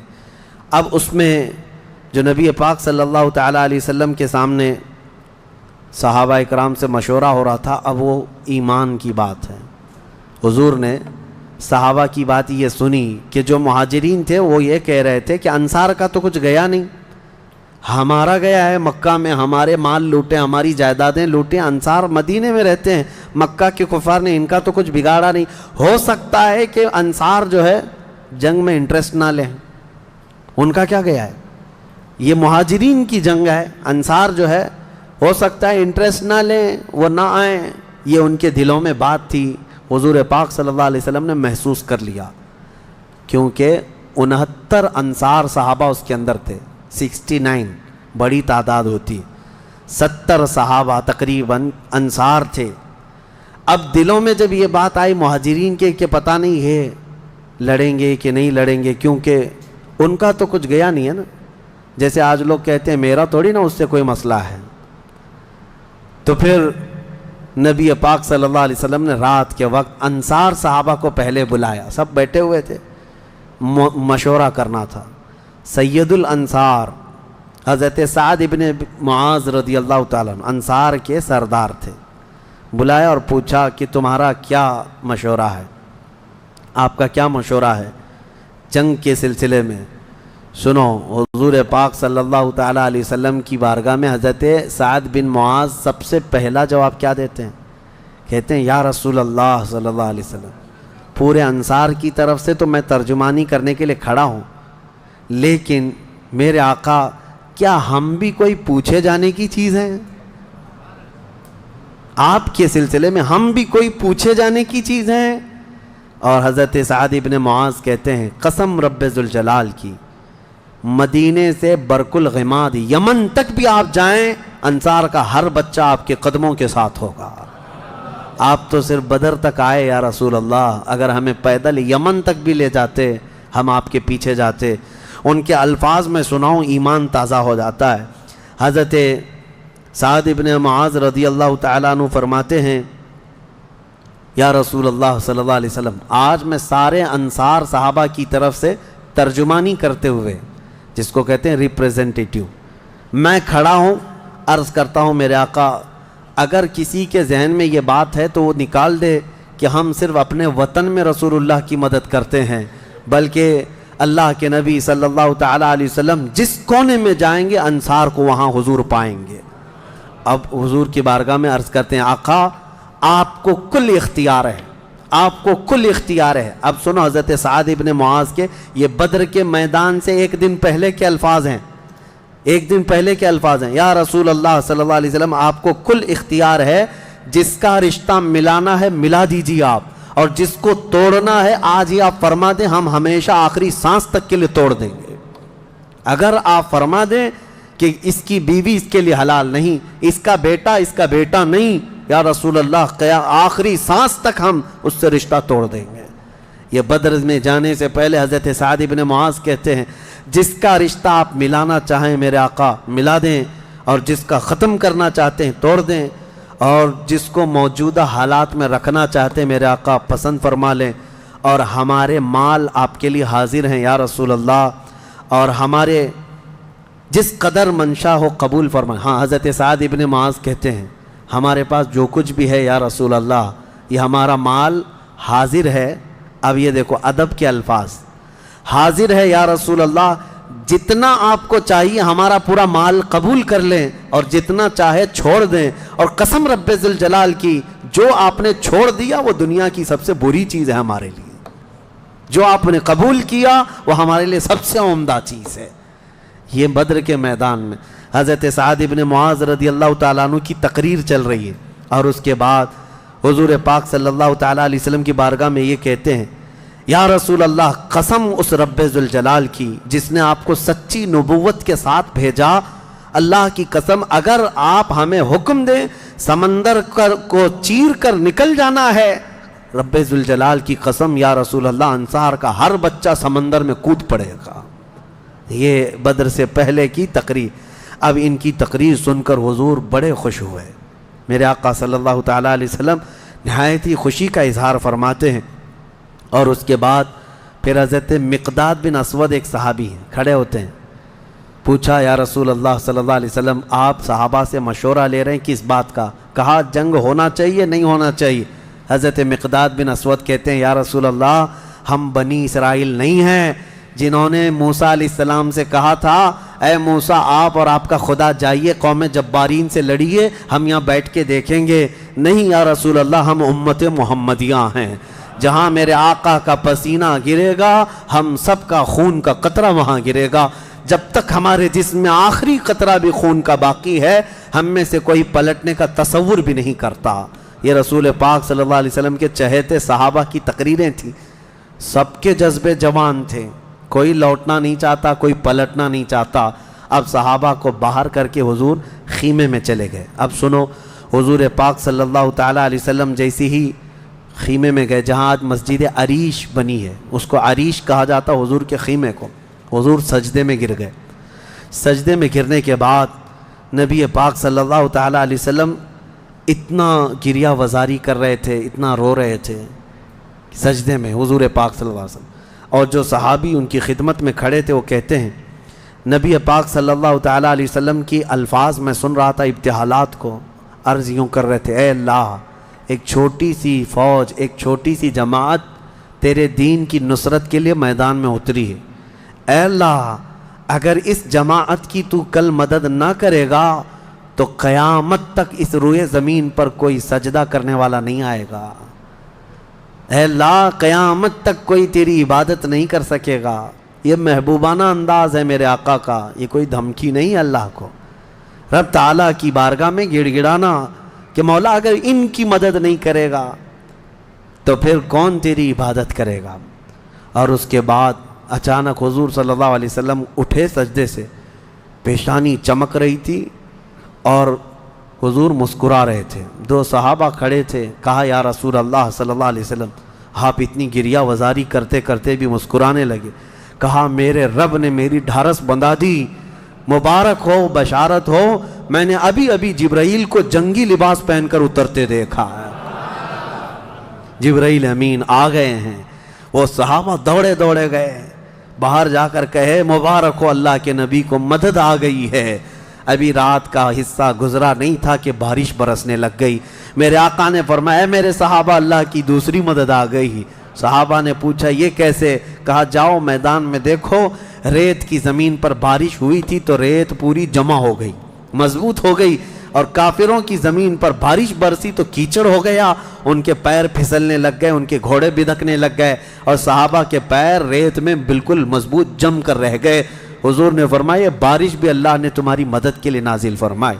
اب اس میں جو نبی پاک صلی اللہ تعالیٰ علیہ وسلم کے سامنے صحابہ اکرام سے مشورہ ہو رہا تھا، اب وہ ایمان کی بات ہے۔ حضور نے صحابہ کی بات یہ سنی کہ جو مہاجرین تھے وہ یہ کہہ رہے تھے کہ انصار کا تو کچھ گیا نہیں، ہمارا گیا ہے مکہ میں، ہمارے مال لوٹے، ہماری جائیدادیں لوٹیں، انصار مدینے میں رہتے ہیں، مکہ کے کفار نے ان کا تو کچھ بگاڑا نہیں۔ ہو سکتا ہے کہ انصار جو ہے جنگ میں انٹرسٹ نہ لیں، ان کا کیا گیا ہے، یہ مہاجرین کی جنگ ہے، انصار جو ہے ہو سکتا ہے انٹرسٹ نہ لیں، وہ نہ آئیں، یہ ان کے دلوں میں بات تھی۔ حضور پاک صلی اللہ علیہ وسلم نے محسوس کر لیا، کیونکہ 69 انصار صحابہ اس کے اندر تھے، 69 بڑی تعداد ہوتی، 70 صحابہ تقریباً انصار تھے۔ اب دلوں میں جب یہ بات آئی مہاجرین کے کہ پتہ نہیں ہے لڑیں گے کہ نہیں لڑیں گے، کیونکہ ان کا تو کچھ گیا نہیں ہے نا، جیسے آج لوگ کہتے ہیں میرا تھوڑی نا اس سے کوئی مسئلہ ہے۔ تو پھر نبی پاک صلی اللہ علیہ وسلم نے رات کے وقت انصار صحابہ کو پہلے بلایا، سب بیٹھے ہوئے تھے، مشورہ کرنا تھا۔ سید الانصار حضرت سعد ابن معاذ رضی اللہ تعالیٰ عنہ انصار کے سردار تھے، بلایا اور پوچھا کہ تمہارا کیا مشورہ ہے، آپ کا کیا مشورہ ہے جنگ کے سلسلے میں۔ سنو، حضور پاک صلی اللہ تعالیٰ علیہ وسلم کی بارگاہ میں حضرت سعد بن معاذ سب سے پہلا جواب کیا دیتے ہیں؟ کہتے ہیں یا رسول اللہ صلی اللہ علیہ وسلم، پورے انصار کی طرف سے تو میں ترجمانی کرنے کے لیے کھڑا ہوں، لیکن میرے آقا کیا ہم بھی کوئی پوچھے جانے کی چیز ہیں؟ آپ کے سلسلے میں ہم بھی کوئی پوچھے جانے کی چیز ہیں؟ اور حضرت سعد ابن معاذ کہتے ہیں قسم رب ذوالجلال کی، مدینے سے برق الغماد یمن تک بھی آپ جائیں، انصار کا ہر بچہ آپ کے قدموں کے ساتھ ہوگا۔ آپ تو صرف بدر تک آئے یا رسول اللہ، اگر ہمیں پیدل یمن تک بھی لے جاتے ہم آپ کے پیچھے جاتے۔ ان کے الفاظ میں سناؤں، ایمان تازہ ہو جاتا ہے۔ حضرت سعد ابن معاذ رضی اللہ تعالیٰ عنہ فرماتے ہیں یا رسول اللہ صلی اللہ علیہ وسلم، آج میں سارے انصار صحابہ کی طرف سے ترجمانی کرتے ہوئے، جس کو کہتے ہیں ریپریزنٹیٹیو، میں کھڑا ہوں، عرض کرتا ہوں میرے آقا اگر کسی کے ذہن میں یہ بات ہے تو وہ نکال دے کہ ہم صرف اپنے وطن میں رسول اللہ کی مدد کرتے ہیں، بلکہ اللہ کے نبی صلی اللہ تعالیٰ علیہ وسلم جس کونے میں جائیں گے انصار کو وہاں حضور پائیں گے۔ اب حضور کی بارگاہ میں عرض کرتے ہیں آقا آپ کو کل اختیار ہے، آپ کو کل اختیار ہے۔ اب سنو حضرت سعد ابن معاذ کے یہ بدر کے میدان سے ایک دن پہلے کے الفاظ ہیں، ایک دن پہلے کے الفاظ ہیں، یا رسول اللہ صلی اللہ علیہ وسلم آپ کو کل اختیار ہے، جس کا رشتہ ملانا ہے ملا دیجیے آپ، اور جس کو توڑنا ہے آج ہی آپ فرما دیں، ہم ہمیشہ آخری سانس تک کے لیے توڑ دیں گے۔ اگر آپ فرما دیں کہ اس کی بیوی اس کے لیے حلال نہیں، اس کا بیٹا نہیں، یا رسول اللہ آخری سانس تک ہم اس سے رشتہ توڑ دیں گے۔ یہ بدر میں جانے سے پہلے حضرت سعد ابن معاذ کہتے ہیں جس کا رشتہ آپ ملانا چاہیں میرے آقا ملا دیں، اور جس کا ختم کرنا چاہتے ہیں توڑ دیں، اور جس کو موجودہ حالات میں رکھنا چاہتے ہیں میرے آقا پسند فرما لیں، اور ہمارے مال آپ کے لیے حاضر ہیں یا رسول اللہ، اور ہمارے جس قدر منشا ہو قبول فرمائیں۔ ہاں حضرت سعد ابن معاذ کہتے ہیں ہمارے پاس جو کچھ بھی ہے یا رسول اللہ یہ ہمارا مال حاضر ہے. اب یہ دیکھو ادب کے الفاظ, حاضر ہے یا رسول اللہ, جتنا آپ کو چاہیے ہمارا پورا مال قبول کر لیں اور جتنا چاہے چھوڑ دیں, اور قسم رب ذوالجلال کی جو آپ نے چھوڑ دیا وہ دنیا کی سب سے بری چیز ہے ہمارے لیے, جو آپ نے قبول کیا وہ ہمارے لیے سب سے عمدہ چیز ہے. یہ بدر کے میدان میں حضرت سعد ابن معاذ رضی اللہ تعالیٰ عنہ کی تقریر چل رہی ہے, اور اس کے بعد حضور پاک صلی اللہ تعالیٰ علیہ وسلم کی بارگاہ میں یہ کہتے ہیں, یا رسول اللہ قسم اس رب ذوالجلال کی جس نے آپ کو سچی نبوت کے ساتھ بھیجا, اللہ کی قسم اگر آپ ہمیں حکم دیں سمندر کو چیر کر نکل جانا ہے, رب ذوالجلال کی قسم یا رسول اللہ انصار کا ہر بچہ سمندر میں کود پڑے گا. یہ بدر سے پہلے کی تقریر. اب ان کی تقریر سن کر حضور بڑے خوش ہوئے. میرے آقا صلی اللہ تعالیٰ علیہ وسلم نہایت ہی خوشی کا اظہار فرماتے ہیں, اور اس کے بعد پھر حضرت مقداد بن اسود ایک صحابی ہیں, کھڑے ہوتے ہیں. پوچھا یا رسول اللہ صلی اللہ علیہ وسلم آپ صحابہ سے مشورہ لے رہے ہیں کس بات کا؟ کہا جنگ ہونا چاہیے نہیں ہونا چاہیے؟ حضرت مقداد بن اسود کہتے ہیں یا رسول اللہ ہم بنی اسرائیل نہیں ہیں جنہوں نے موسیٰ علیہ السلام سے کہا تھا اے موسیٰ آپ اور آپ کا خدا جائیے قوم جبارین سے لڑیے, ہم یہاں بیٹھ کے دیکھیں گے. نہیں یا رسول اللہ ہم امت محمدیہ ہیں, جہاں میرے آقا کا پسینہ گرے گا ہم سب کا خون کا قطرہ وہاں گرے گا. جب تک ہمارے جسم میں آخری قطرہ بھی خون کا باقی ہے ہم میں سے کوئی پلٹنے کا تصور بھی نہیں کرتا. یہ رسول پاک صلی اللہ علیہ وسلم کے چہیتے صحابہ کی تقریریں تھیں. سب کے جذبے جوان تھے, کوئی لوٹنا نہیں چاہتا, کوئی پلٹنا نہیں چاہتا. اب صحابہ کو باہر کر کے حضور خیمے میں چلے گئے. اب سنو, حضور پاک صلی اللہ تعالیٰ علیہ وسلم جیسی ہی خیمے میں گئے جہاں آج مسجد عریش بنی ہے, اس کو عریش کہا جاتا حضور کے خیمے کو. حضور سجدے میں گر گئے. سجدے میں گرنے کے بعد نبی پاک صلی اللہ تعالیٰ علیہ وسلم اتنا گریہ وزاری کر رہے تھے, اتنا رو رہے تھے سجدے میں حضور پاک صلی اللہ علیہ وسلم. اور جو صحابی ان کی خدمت میں کھڑے تھے وہ کہتے ہیں نبی پاک صلی اللہ تعالیٰ علیہ وسلم کی الفاظ میں سن رہا تھا ابتحالات کو, عرض یوں کر رہے تھے اے اللہ ایک چھوٹی سی فوج, ایک چھوٹی سی جماعت تیرے دین کی نصرت کے لیے میدان میں اتری ہے. اے اللہ اگر اس جماعت کی تو کل مدد نہ کرے گا تو قیامت تک اس روئے زمین پر کوئی سجدہ کرنے والا نہیں آئے گا. اے اللہ قیامت تک کوئی تیری عبادت نہیں کر سکے گا. یہ محبوبانہ انداز ہے میرے آقا کا, یہ کوئی دھمکی نہیں ہے اللہ کو. رب تعالیٰ کی بارگاہ میں گڑ گڑانا کہ مولا اگر ان کی مدد نہیں کرے گا تو پھر کون تیری عبادت کرے گا. اور اس کے بعد اچانک حضور صلی اللہ علیہ وسلم اٹھے سجدے سے, پیشانی چمک رہی تھی اور حضور مسکرا رہے تھے. دو صحابہ کھڑے تھے, کہا یا رسول اللہ صلی اللہ علیہ وسلم آپ اتنی گریہ وزاری کرتے کرتے بھی مسکرانے لگے. کہا میرے رب نے میری ڈھارس بندھا دی, مبارک ہو, بشارت ہو, میں نے ابھی ابھی جبرائیل کو جنگی لباس پہن کر اترتے دیکھا ہے. جبرائیل امین آ گئے ہیں. وہ صحابہ دوڑے دوڑے گئے, باہر جا کر کہے مبارک ہو اللہ کے نبی کو مدد آ گئی ہے. ابھی رات کا حصہ گزرا نہیں تھا کہ بارش برسنے لگ گئی. میرے آقا نے فرمایا اے میرے صحابہ اللہ کی دوسری مدد آ گئی. صحابہ نے پوچھا یہ کیسے؟ کہا جاؤ میدان میں دیکھو, ریت کی زمین پر بارش ہوئی تھی تو ریت پوری جمع ہو گئی, مضبوط ہو گئی, اور کافروں کی زمین پر بارش برسی تو کیچڑ ہو گیا, ان کے پیر پھسلنے لگ گئے, ان کے گھوڑے بدکنے لگ گئے, اور صحابہ کے پیر ریت میں بالکل مضبوط جم کر رہ گئے. حضور نے فرمایا بارش بھی اللہ نے تمہاری مدد کے لیے نازل فرمائے.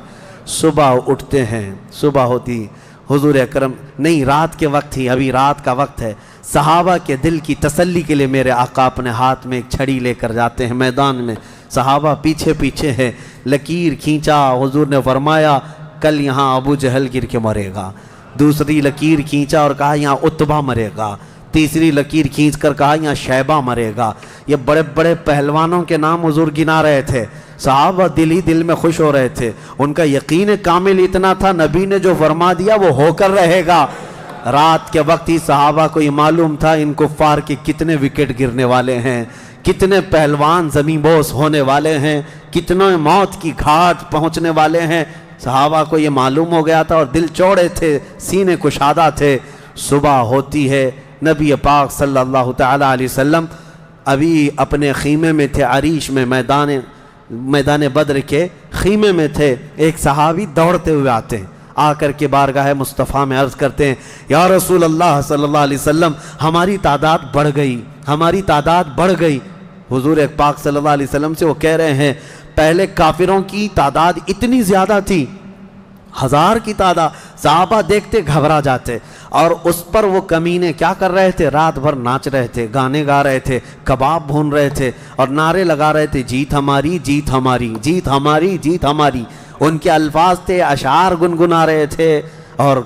صبح اٹھتے ہیں, صبح ہوتی, حضور اکرم نہیں رات کے وقت ہی, ابھی رات کا وقت ہے. صحابہ کے دل کی تسلی کے لیے میرے آقا اپنے ہاتھ میں ایک چھڑی لے کر جاتے ہیں میدان میں. صحابہ پیچھے پیچھے ہیں, لکیر کھینچا, حضور نے فرمایا کل یہاں ابو جہل گر کے مرے گا. دوسری لکیر کھینچا اور کہا یہاں عتبہ مرے گا. تیسری لکیر کھینچ کر کہا یہاں شیبہ مرے گا. یہ بڑے بڑے پہلوانوں کے نام حضور گنا رہے تھے. صحابہ دل ہی دل میں خوش ہو رہے تھے. ان کا یقین کامل اتنا تھا نبی نے جو فرما دیا وہ ہو کر رہے گا. رات کے وقت ہی صحابہ کو یہ معلوم تھا ان کفار کے کتنے وکٹ گرنے والے ہیں, کتنے پہلوان زمین بوس ہونے والے ہیں, کتنے موت کی گھاٹ پہنچنے والے ہیں. صحابہ کو یہ معلوم ہو گیا تھا اور دل چوڑے تھے، سینے کشادہ تھے۔ صبح ہوتی ہے، نبی پاک صلی اللہ تعالیٰ علیہ وسلم ابھی اپنے خیمے میں تھے، عریش میں، میدان بدر کے خیمے میں تھے۔ ایک صحابی دوڑتے ہوئے آتے ہیں، آ کر کے بارگاہ مصطفیٰ میں عرض کرتے ہیں، یا رسول اللہ صلی اللہ علیہ وسلم، ہماری تعداد بڑھ گئی، ہماری تعداد بڑھ گئی۔ حضور پاک صلی اللہ علیہ وسلم سے وہ کہہ رہے ہیں، پہلے کافروں کی تعداد اتنی زیادہ تھی، 1000 کی تعداد، صحابہ دیکھتے گھبرا جاتے، اور اس پر وہ کمینے کیا کر رہے تھے؟ رات بھر ناچ رہے تھے، گانے گا رہے تھے، کباب بھون رہے تھے اور نعرے لگا رہے تھے، جیت ہماری، جیت ہماری، جیت ہماری، جیت ہماری۔ ان کے الفاظ تھے، اشعار گنگنا رہے تھے، اور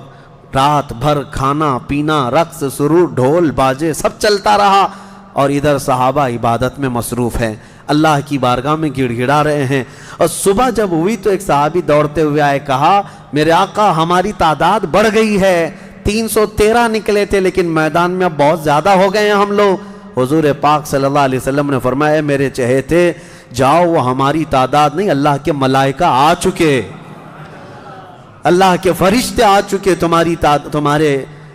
رات بھر کھانا پینا، رقص سرور، ڈھول باجے سب چلتا رہا، اور ادھر صحابہ عبادت میں مصروف ہیں، اللہ کی بارگاہ میں گڑ گڑا رہے ہیں۔ اور صبح جب ہوئی تو ایک صحابی دوڑتے ہوئے آئے، کہا، میرے آقا ہماری تعداد بڑھ گئی ہے، 313 نکلے تھے لیکن میدان میں اب بہت زیادہ ہو گئے ہیں ہم لوگ۔ حضور پاک صلی اللہ علیہ وسلم نے فرمایا، میرے چہیتے جاؤ، وہ ہماری تعداد نہیں، اللہ کے ملائکہ آ چکے، اللہ کے فرشتے آ چکے تمہارے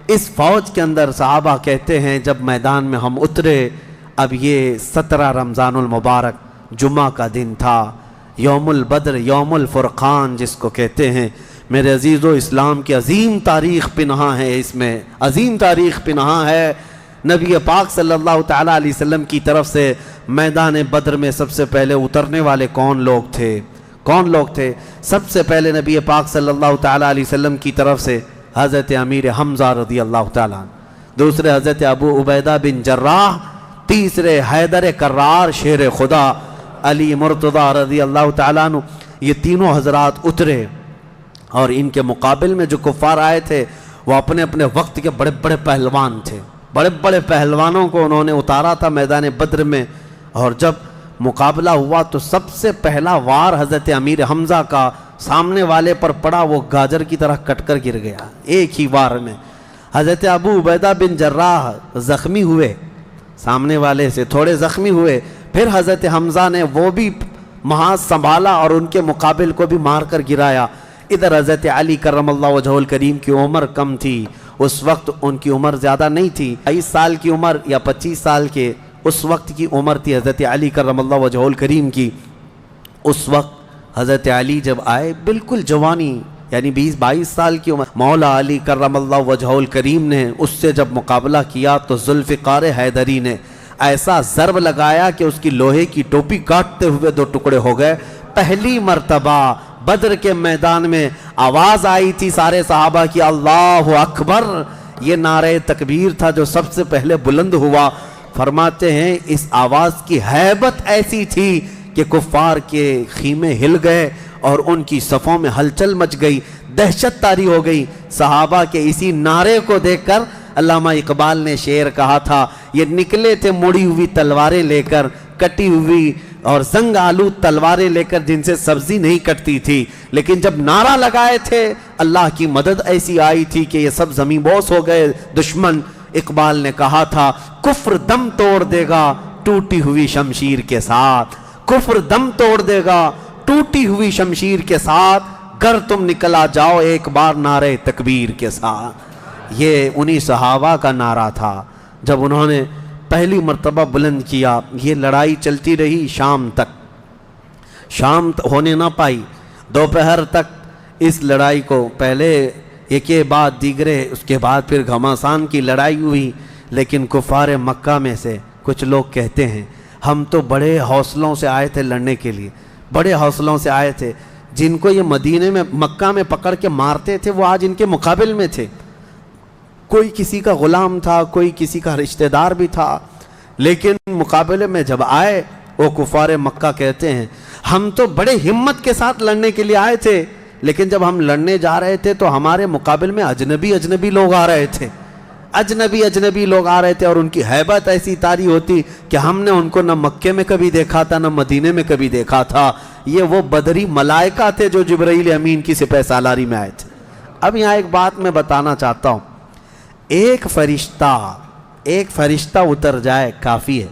اس فوج کے اندر۔ صحابہ کہتے ہیں جب میدان میں ہم اترے، اب یہ 17 رمضان المبارک جمعہ کا دن تھا، یوم البدر، یوم الفرقان جس کو کہتے ہیں۔ میرے عزیزو، اسلام کی عظیم تاریخ پنہاں ہے، اس میں عظیم تاریخ پنہاں ہے۔ نبی پاک صلی اللہ تعالیٰ علیہ وسلم کی طرف سے میدان بدر میں سب سے پہلے اترنے والے کون لوگ تھے؟ سب سے پہلے نبی پاک صلی اللہ تعالیٰ علیہ وسلم کی طرف سے حضرت امیر حمزہ رضی اللہ تعالیٰ عنہ، دوسرے حضرت ابو عبیدہ بن جراح، تیسرے حیدر کرار شیر خدا علی مرتضیٰ رضی اللہ تعالیٰ عنہ۔ یہ تینوں حضرات اترے، اور ان کے مقابل میں جو کفار آئے تھے وہ اپنے اپنے وقت کے بڑے بڑے پہلوان تھے، بڑے بڑے پہلوانوں کو انہوں نے اتارا تھا میدان بدر میں۔ اور جب مقابلہ ہوا تو سب سے پہلا وار حضرت امیر حمزہ کا سامنے والے پر پڑا، وہ گاجر کی طرح کٹ کر گر گیا ایک ہی وار میں۔ حضرت ابو عبیدہ بن جراح زخمی ہوئے، سامنے والے سے تھوڑے زخمی ہوئے، پھر حضرت حمزہ نے وہ بھی محاذ سنبھالا اور ان کے مقابل کو بھی مار کر گرایا۔ ادھر حضرت علی کرم اللہ وجہہ الکریم کی عمر کم تھی، اس وقت ان کی عمر زیادہ نہیں تھی، 22 سال کی عمر یا 25 سال کے اس وقت کی عمر تھی حضرت علی کرم اللہ وجہہ الکریم کی۔ اس وقت حضرت علی جب آئے، بالکل جوانی، یعنی 20-22 سال کی عمر، مولا علی کرم اللہ وجہہ الکریم نے اس سے جب مقابلہ کیا تو ذوالفقار حیدری نے ایسا ضرب لگایا کہ اس کی لوہے کی ٹوپی کاٹتے ہوئے 2 ٹکڑے ہو گئے۔ پہلی مرتبہ بدر کے میدان میں آواز آئی تھی سارے صحابہ کی، اللہ اکبر، یہ نعرہ تکبیر تھا جو سب سے پہلے بلند ہوا۔ فرماتے ہیں اس آواز کی ہیبت ایسی تھی کہ کفار کے خیمے ہل گئے اور ان کی صفوں میں ہلچل مچ گئی، دہشت طاری ہو گئی۔ صحابہ کے اسی نعرے کو دیکھ کر علامہ اقبال نے شعر کہا تھا، یہ نکلے تھے مڑی ہوئی تلواریں لے کر، کٹی ہوئی اور زنگ آلود تلواریں لے کر جن سے سبزی نہیں کٹتی تھی، لیکن جب نعرہ لگائے تھے اللہ کی مدد ایسی آئی تھی کہ یہ سب زمین بوس ہو گئے دشمن۔ اقبال نے کہا تھا، کفر دم توڑ دے گا ٹوٹی ہوئی شمشیر کے ساتھ، کفر دم توڑ دے گا ٹوٹی ہوئی شمشیر کے ساتھ، گر تم نکلا جاؤ ایک بار نعرہ تکبیر کے ساتھ۔ یہ انہی صحابہ کا نعرہ تھا جب انہوں نے پہلی مرتبہ بلند کیا۔ یہ لڑائی چلتی رہی شام تک، شام ہونے نہ پائی، دوپہر تک اس لڑائی کو پہلے ایک بعد دیگرے، اس کے بعد پھر گھماسان کی لڑائی ہوئی۔ لیکن کفار مکہ میں سے کچھ لوگ کہتے ہیں، ہم تو بڑے حوصلوں سے آئے تھے لڑنے کے لیے، بڑے حوصلوں سے آئے تھے، جن کو یہ مدینے میں مکہ میں پکڑ کے مارتے تھے وہ آج ان کے مقابل میں تھے، کوئی کسی کا غلام تھا، کوئی کسی کا رشتہ دار بھی تھا، لیکن مقابلے میں جب آئے وہ کفار مکہ کہتے ہیں، ہم تو بڑے ہمت کے ساتھ لڑنے کے لیے آئے تھے، لیکن جب ہم لڑنے جا رہے تھے تو ہمارے مقابل میں اجنبی لوگ آ رہے تھے، اجنبی لوگ آ رہے تھے، اور ان کی ہیبت ایسی طاری ہوتی کہ ہم نے ان کو نہ مکے میں کبھی دیکھا تھا نہ مدینے میں کبھی دیکھا تھا۔ یہ وہ بدری ملائکہ تھے جو جبرائیل امین کی سپہ سالاری میں آئے تھے۔ اب یہاں ایک بات میں بتانا چاہتا ہوں، ایک فرشتہ اتر جائے کافی ہے۔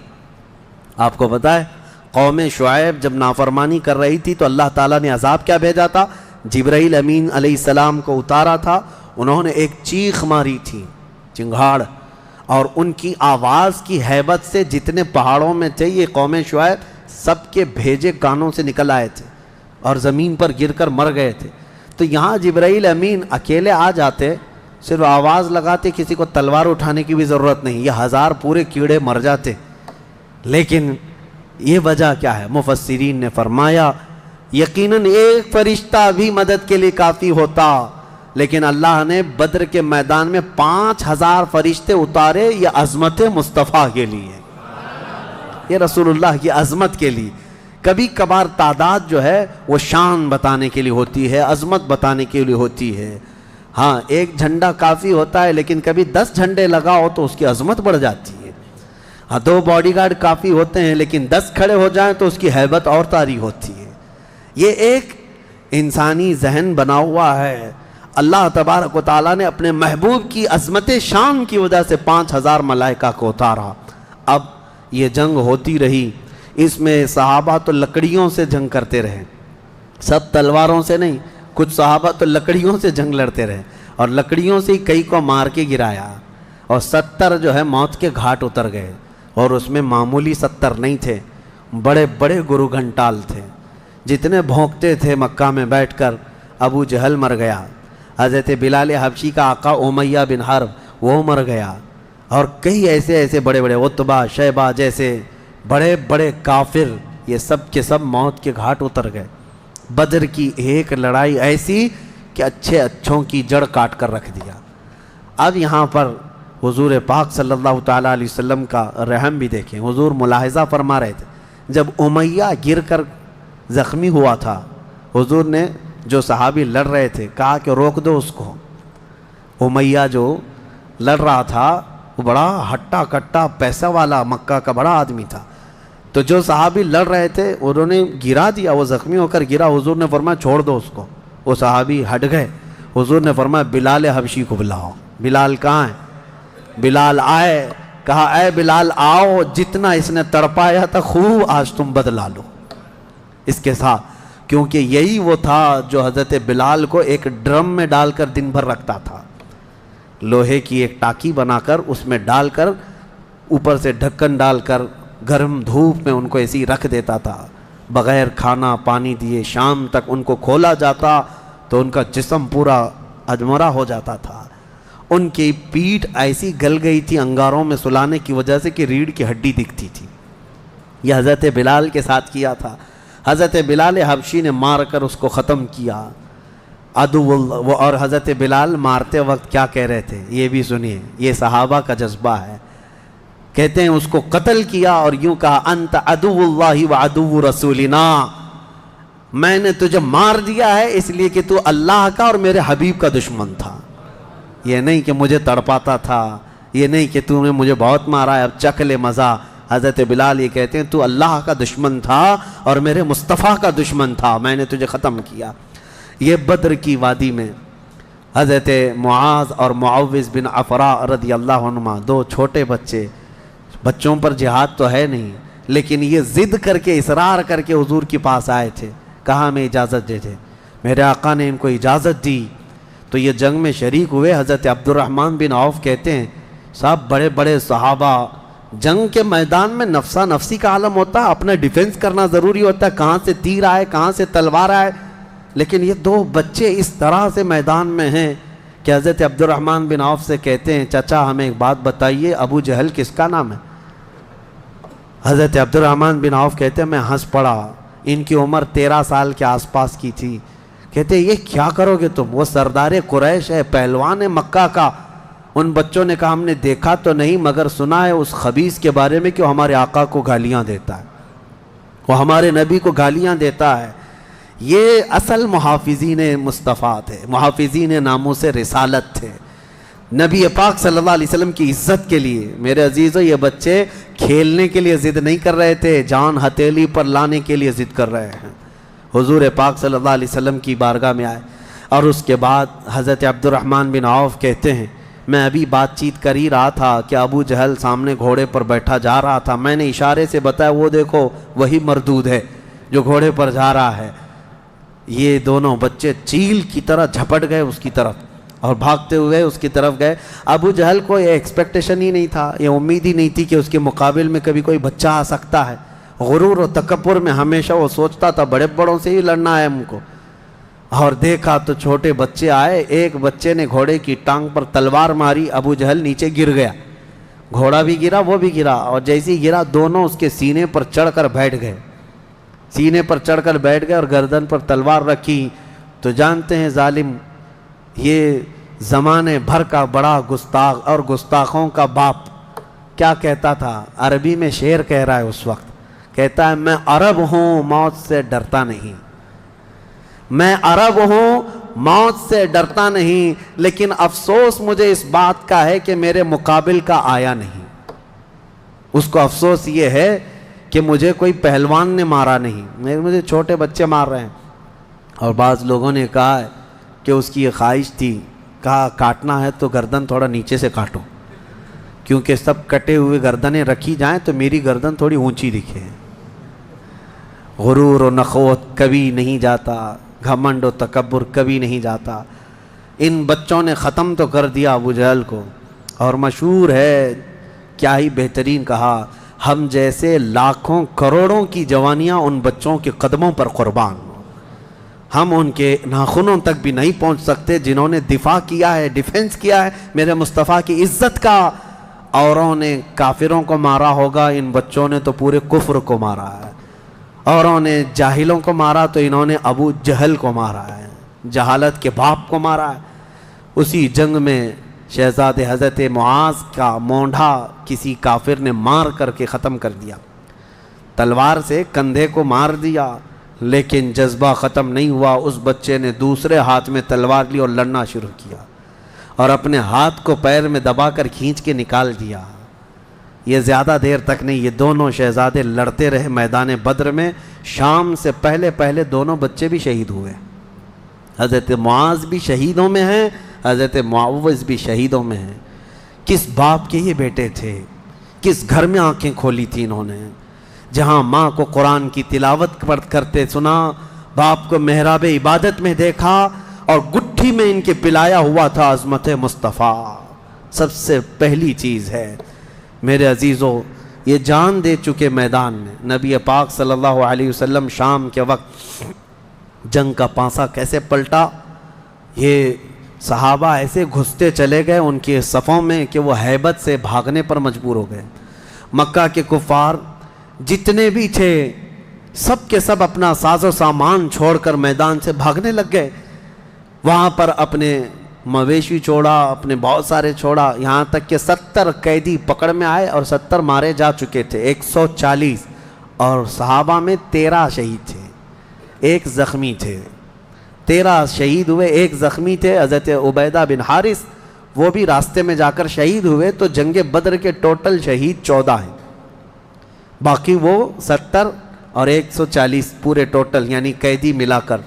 آپ کو پتہ ہے قوم شعیب جب نافرمانی کر رہی تھی تو اللہ تعالیٰ نے عذاب کیا بھیجا تھا؟ جبرائیل امین علیہ السلام کو اتارا تھا، انہوں نے ایک چیخ ماری تھی، چنگھاڑ، اور ان کی آواز کی ہیبت سے جتنے پہاڑوں میں تھے یہ قوم شعیب سب کے بھیجے کانوں سے نکل آئے تھے اور زمین پر گر کر مر گئے تھے۔ تو یہاں جبرائیل امین اکیلے آ جاتے، صرف آواز لگاتے، کسی کو تلوار اٹھانے کی بھی ضرورت نہیں، یہ 1000 پورے کیڑے مر جاتے۔ لیکن یہ وجہ کیا ہے؟ مفسرین نے فرمایا یقیناً ایک فرشتہ بھی مدد کے لیے کافی ہوتا، لیکن اللہ نے بدر کے میدان میں 5000 فرشتے اتارے، یہ عظمت مصطفیٰ کے لیے، یہ رسول اللہ کی عظمت کے لیے۔ کبھی کبھار تعداد جو ہے وہ شان بتانے کے لیے ہوتی ہے، عظمت بتانے کے لیے ہوتی ہے۔ ہاں ایک جھنڈا کافی ہوتا ہے، لیکن کبھی 10 جھنڈے لگاؤ تو اس کی عظمت بڑھ جاتی ہے۔ ہاں 2 باڈی گارڈ کافی ہوتے ہیں، لیکن 10 کھڑے ہو جائیں تو اس کی ہیبت اور طاری ہوتی ہے۔ یہ ایک انسانی ذہن بنا ہوا ہے۔ اللہ تبارک و تعالیٰ نے اپنے محبوب کی عظمت شان کی وجہ سے 5000 ملائکہ کو اتارا۔ اب یہ جنگ ہوتی رہی، اس میں صحابہ تو لکڑیوں سے جنگ کرتے رہے، سب تلواروں سے نہیں، کچھ صحابہ تو لکڑیوں سے جنگ لڑتے رہے، اور لکڑیوں سے ہی کئی کو مار کے گرایا، اور 70 جو ہے موت کے گھاٹ اتر گئے، اور اس میں معمولی 70 نہیں تھے، بڑے بڑے گرو گھنٹال تھے، جتنے بھونکتے تھے مکہ میں بیٹھ کر۔ ابو جہل مر گیا، حضرت بلال حبشی کا آقا امیہ بن حرب وہ مر گیا، اور کئی ایسے بڑے بڑے عتبہ شیبہ جیسے بڑے بڑے کافر، یہ سب کے سب موت کے گھاٹ اتر گئے۔ بدر کی ایک لڑائی ایسی کہ اچھوں کی جڑ کاٹ کر رکھ دیا۔ اب یہاں پر حضور پاک صلی اللہ تعالیٰ علیہ وسلم کا رحم بھی دیکھیں۔ حضور ملاحظہ فرما رہے تھے، جب امیہ گر کر زخمی ہوا تھا، حضور نے جو صحابی لڑ رہے تھے کہا کہ روک دو اس کو۔ امیہ جو لڑ رہا تھا وہ بڑا ہٹا کٹا پیسہ والا مکہ کا بڑا آدمی تھا، تو جو صحابی لڑ رہے تھے انہوں نے گرا دیا، وہ زخمی ہو کر گرا، حضور نے فرمایا چھوڑ دو اس کو، وہ صحابی ہٹ گئے۔ حضور نے فرمایا بلال حبشی کو بلاؤ۔ بلال کہاں ہے؟ بلال آئے، کہا اے بلال آؤ، جتنا اس نے تڑپایا تھا خوب آج تم بدلا لو اس کے ساتھ، کیونکہ یہی وہ تھا جو حضرت بلال کو ایک ڈرم میں ڈال کر دن بھر رکھتا تھا، لوہے کی ایک ٹاکی بنا کر اس میں ڈال کر اوپر سے ڈھکن ڈال کر گرم دھوپ میں ان کو ایسی رکھ دیتا تھا، بغیر کھانا پانی دیے۔ شام تک ان کو کھولا جاتا تو ان کا جسم پورا اجمرا ہو جاتا تھا، ان کی پیٹھ ایسی گل گئی تھی انگاروں میں سلانے کی وجہ سے کہ ریڑھ کی ہڈی دکھتی تھی۔ یہ حضرت بلال کے ساتھ کیا تھا۔ حضرت بلال حبشی نے مار کر اس کو ختم کیا۔ عدو اللہ، اور حضرت بلال مارتے وقت کیا کہہ رہے تھے یہ بھی سنیے، یہ صحابہ کا جذبہ ہے۔ کہتے ہیں اس کو قتل کیا اور یوں کہا انت عدو اللہ و عدو رسولنا، میں نے تجھے مار دیا ہے اس لیے کہ تو اللہ کا اور میرے حبیب کا دشمن تھا، یہ نہیں کہ مجھے تڑپاتا تھا، یہ نہیں کہ تو نے مجھے بہت مارا ہے اب چکھ لے مزہ۔ حضرت بلال یہ کہتے ہیں تو اللہ کا دشمن تھا اور میرے مصطفیٰ کا دشمن تھا، میں نے تجھے ختم کیا۔ یہ بدر کی وادی میں حضرت معاذ اور معوذ بن عفراء رضی اللہ عنہما، 2 چھوٹے بچے، بچوں پر جہاد تو ہے نہیں، لیکن یہ ضد کر کے اصرار کر کے حضور کے پاس آئے تھے، کہا ہمیں اجازت دے دے۔ میرے آقا نے ان کو اجازت دی تو یہ جنگ میں شریک ہوئے۔ حضرت عبد الرحمن بن عوف کہتے ہیں صاحب بڑے بڑے صحابہ، جنگ کے میدان میں نفسا نفسی کا عالم ہوتا ہے، اپنا ڈیفنس کرنا ضروری ہوتا ہے، کہاں سے تیر آئے کہاں سے تلوار آئے، لیکن یہ 2 بچے اس طرح سے میدان میں ہیں کہ حضرت عبد الرحمن بن عوف سے کہتے ہیں چچا ہمیں ایک بات بتائیے، ابو جہل کس کا نام ہے؟ حضرت عبد الرحمن بن عوف کہتے ہیں میں ہنس پڑا، ان کی عمر 13 سال کے آس پاس کی تھی۔ کہتے ہیں یہ کیا کرو گے تم؟ وہ سردار قریش ہے، پہلوان ہے مکہ کا۔ ان بچوں نے کہا ہم نے دیکھا تو نہیں مگر سنا ہے اس خبیث کے بارے میں کہ وہ ہمارے آقا کو گالیاں دیتا ہے، وہ ہمارے نبی کو گالیاں دیتا ہے۔ یہ اصل محافظین مصطفیٰ تھے، محافظین ناموس رسالت تھے، نبی پاک صلی اللہ علیہ وسلم کی عزت کے لیے۔ میرے عزیزو یہ بچے کھیلنے کے لیے ضد نہیں کر رہے تھے، جان ہتھیلی پر لانے کے لیے ضد کر رہے ہیں۔ حضور پاک صلی اللہ علیہ وسلم کی بارگاہ میں آئے، اور اس کے بعد حضرت عبد الرحمن بن عوف کہتے ہیں میں ابھی بات چیت کر ہی رہا تھا کہ ابو جہل سامنے گھوڑے پر بیٹھا جا رہا تھا، میں نے اشارے سے بتایا وہ دیکھو وہی مردود ہے جو گھوڑے پر جا رہا ہے۔ یہ دونوں بچے چیل کی طرح جھپٹ گئے اس کی طرف اور بھاگتے ہوئے اس کی طرف گئے۔ ابو جہل کو یہ ایکسپیکٹیشن ہی نہیں تھا، یہ امید ہی نہیں تھی کہ اس کے مقابل میں کبھی کوئی بچہ آ سکتا ہے۔ غرور و تکبر میں ہمیشہ وہ سوچتا تھا بڑے بڑوں سے ہی لڑنا ہے ہم کو، اور دیکھا تو چھوٹے بچے آئے۔ ایک بچے نے گھوڑے کی ٹانگ پر تلوار ماری، ابو جہل نیچے گر گیا، گھوڑا بھی گرا وہ بھی گرا، اور جیسے ہی گرا دونوں اس کے سینے پر چڑھ کر بیٹھ گئے، سینے پر چڑھ کر بیٹھ گئے اور گردن پر تلوار رکھی۔ تو جانتے ہیں ظالم یہ زمانے بھر کا بڑا گستاخ اور گستاخوں کا باپ کیا کہتا تھا، عربی میں شعر کہہ رہا ہے اس وقت، کہتا ہے میں عرب ہوں موت سے ڈرتا نہیں، میں عرب ہوں موت سے ڈرتا نہیں، لیکن افسوس مجھے اس بات کا ہے کہ میرے مقابل کا آیا نہیں۔ اس کو افسوس یہ ہے کہ مجھے کوئی پہلوان نے مارا نہیں، مجھے چھوٹے بچے مار رہے ہیں۔ اور بعض لوگوں نے کہا ہے کہ اس کی یہ خواہش تھی، کہا کاٹنا ہے تو گردن تھوڑا نیچے سے کاٹو، کیونکہ سب کٹے ہوئے گردنیں رکھی جائیں تو میری گردن تھوڑی اونچی دکھے۔ غرور و نخوت کبھی نہیں جاتا، گھمنڈ و تکبر کبھی نہیں جاتا۔ ان بچوں نے ختم تو کر دیا ابو جہل کو، اور مشہور ہے کیا ہی بہترین کہا، ہم جیسے لاکھوں کروڑوں کی جوانیاں ان بچوں کے قدموں پر قربان، ہم ان کے ناخنوں تک بھی نہیں پہنچ سکتے جنہوں نے دفاع کیا ہے، ڈیفنس کیا ہے میرے مصطفیٰ کی عزت کا۔ اوروں نے کافروں کو مارا ہوگا، ان بچوں نے تو پورے کفر کو مارا ہے۔ اوروں نے جاہلوں کو مارا تو انہوں نے ابو جہل کو مارا ہے، جہالت کے باپ کو مارا ہے۔ اسی جنگ میں شہزادے حضرت معاذ کا مونڈھا کسی کافر نے مار کر کے ختم کر دیا، تلوار سے کندھے کو مار دیا، لیکن جذبہ ختم نہیں ہوا۔ اس بچے نے دوسرے ہاتھ میں تلوار لی اور لڑنا شروع کیا، اور اپنے ہاتھ کو پیر میں دبا کر کھینچ کے نکال دیا۔ یہ زیادہ دیر تک نہیں، یہ دونوں شہزادے لڑتے رہے میدان بدر میں۔ شام سے پہلے پہلے دونوں بچے بھی شہید ہوئے، حضرت معاذ بھی شہیدوں میں ہیں، حضرت معوذ بھی شہیدوں میں ہیں۔ کس باپ کے یہ بیٹے تھے، کس گھر میں آنکھیں کھولی تھی انہوں نے، جہاں ماں کو قرآن کی تلاوت کرتے سنا، باپ کو محراب عبادت میں دیکھا، اور گٹھی میں ان کے پلایا ہوا تھا عظمت مصطفیٰ۔ سب سے پہلی چیز ہے میرے عزیزو، یہ جان دے چکے میدان میں۔ نبی پاک صلی اللہ علیہ وسلم شام کے وقت جنگ کا پانسا کیسے پلٹا، یہ صحابہ ایسے گھستے چلے گئے ان کے صفوں میں کہ وہ ہیبت سے بھاگنے پر مجبور ہو گئے۔ مکہ کے کفار جتنے بھی تھے سب کے سب اپنا ساز و سامان چھوڑ کر میدان سے بھاگنے لگ گئے۔ وہاں پر اپنے مویشی چھوڑا، اپنے بہت سارے چھوڑا، یہاں تک کہ 70 قیدی پکڑ میں آئے اور 70 مارے جا چکے تھے، 140، اور صحابہ میں 13 شہید تھے، 1 زخمی تھے۔ 13 شہید ہوئے، 1 زخمی تھے، حضرت عبیدہ بن حارث، وہ بھی راستے میں جا کر شہید ہوئے۔ تو جنگ بدر کے ٹوٹل شہید 14 ہیں، باقی وہ 70 اور 140 پورے ٹوٹل یعنی قیدی ملا کر۔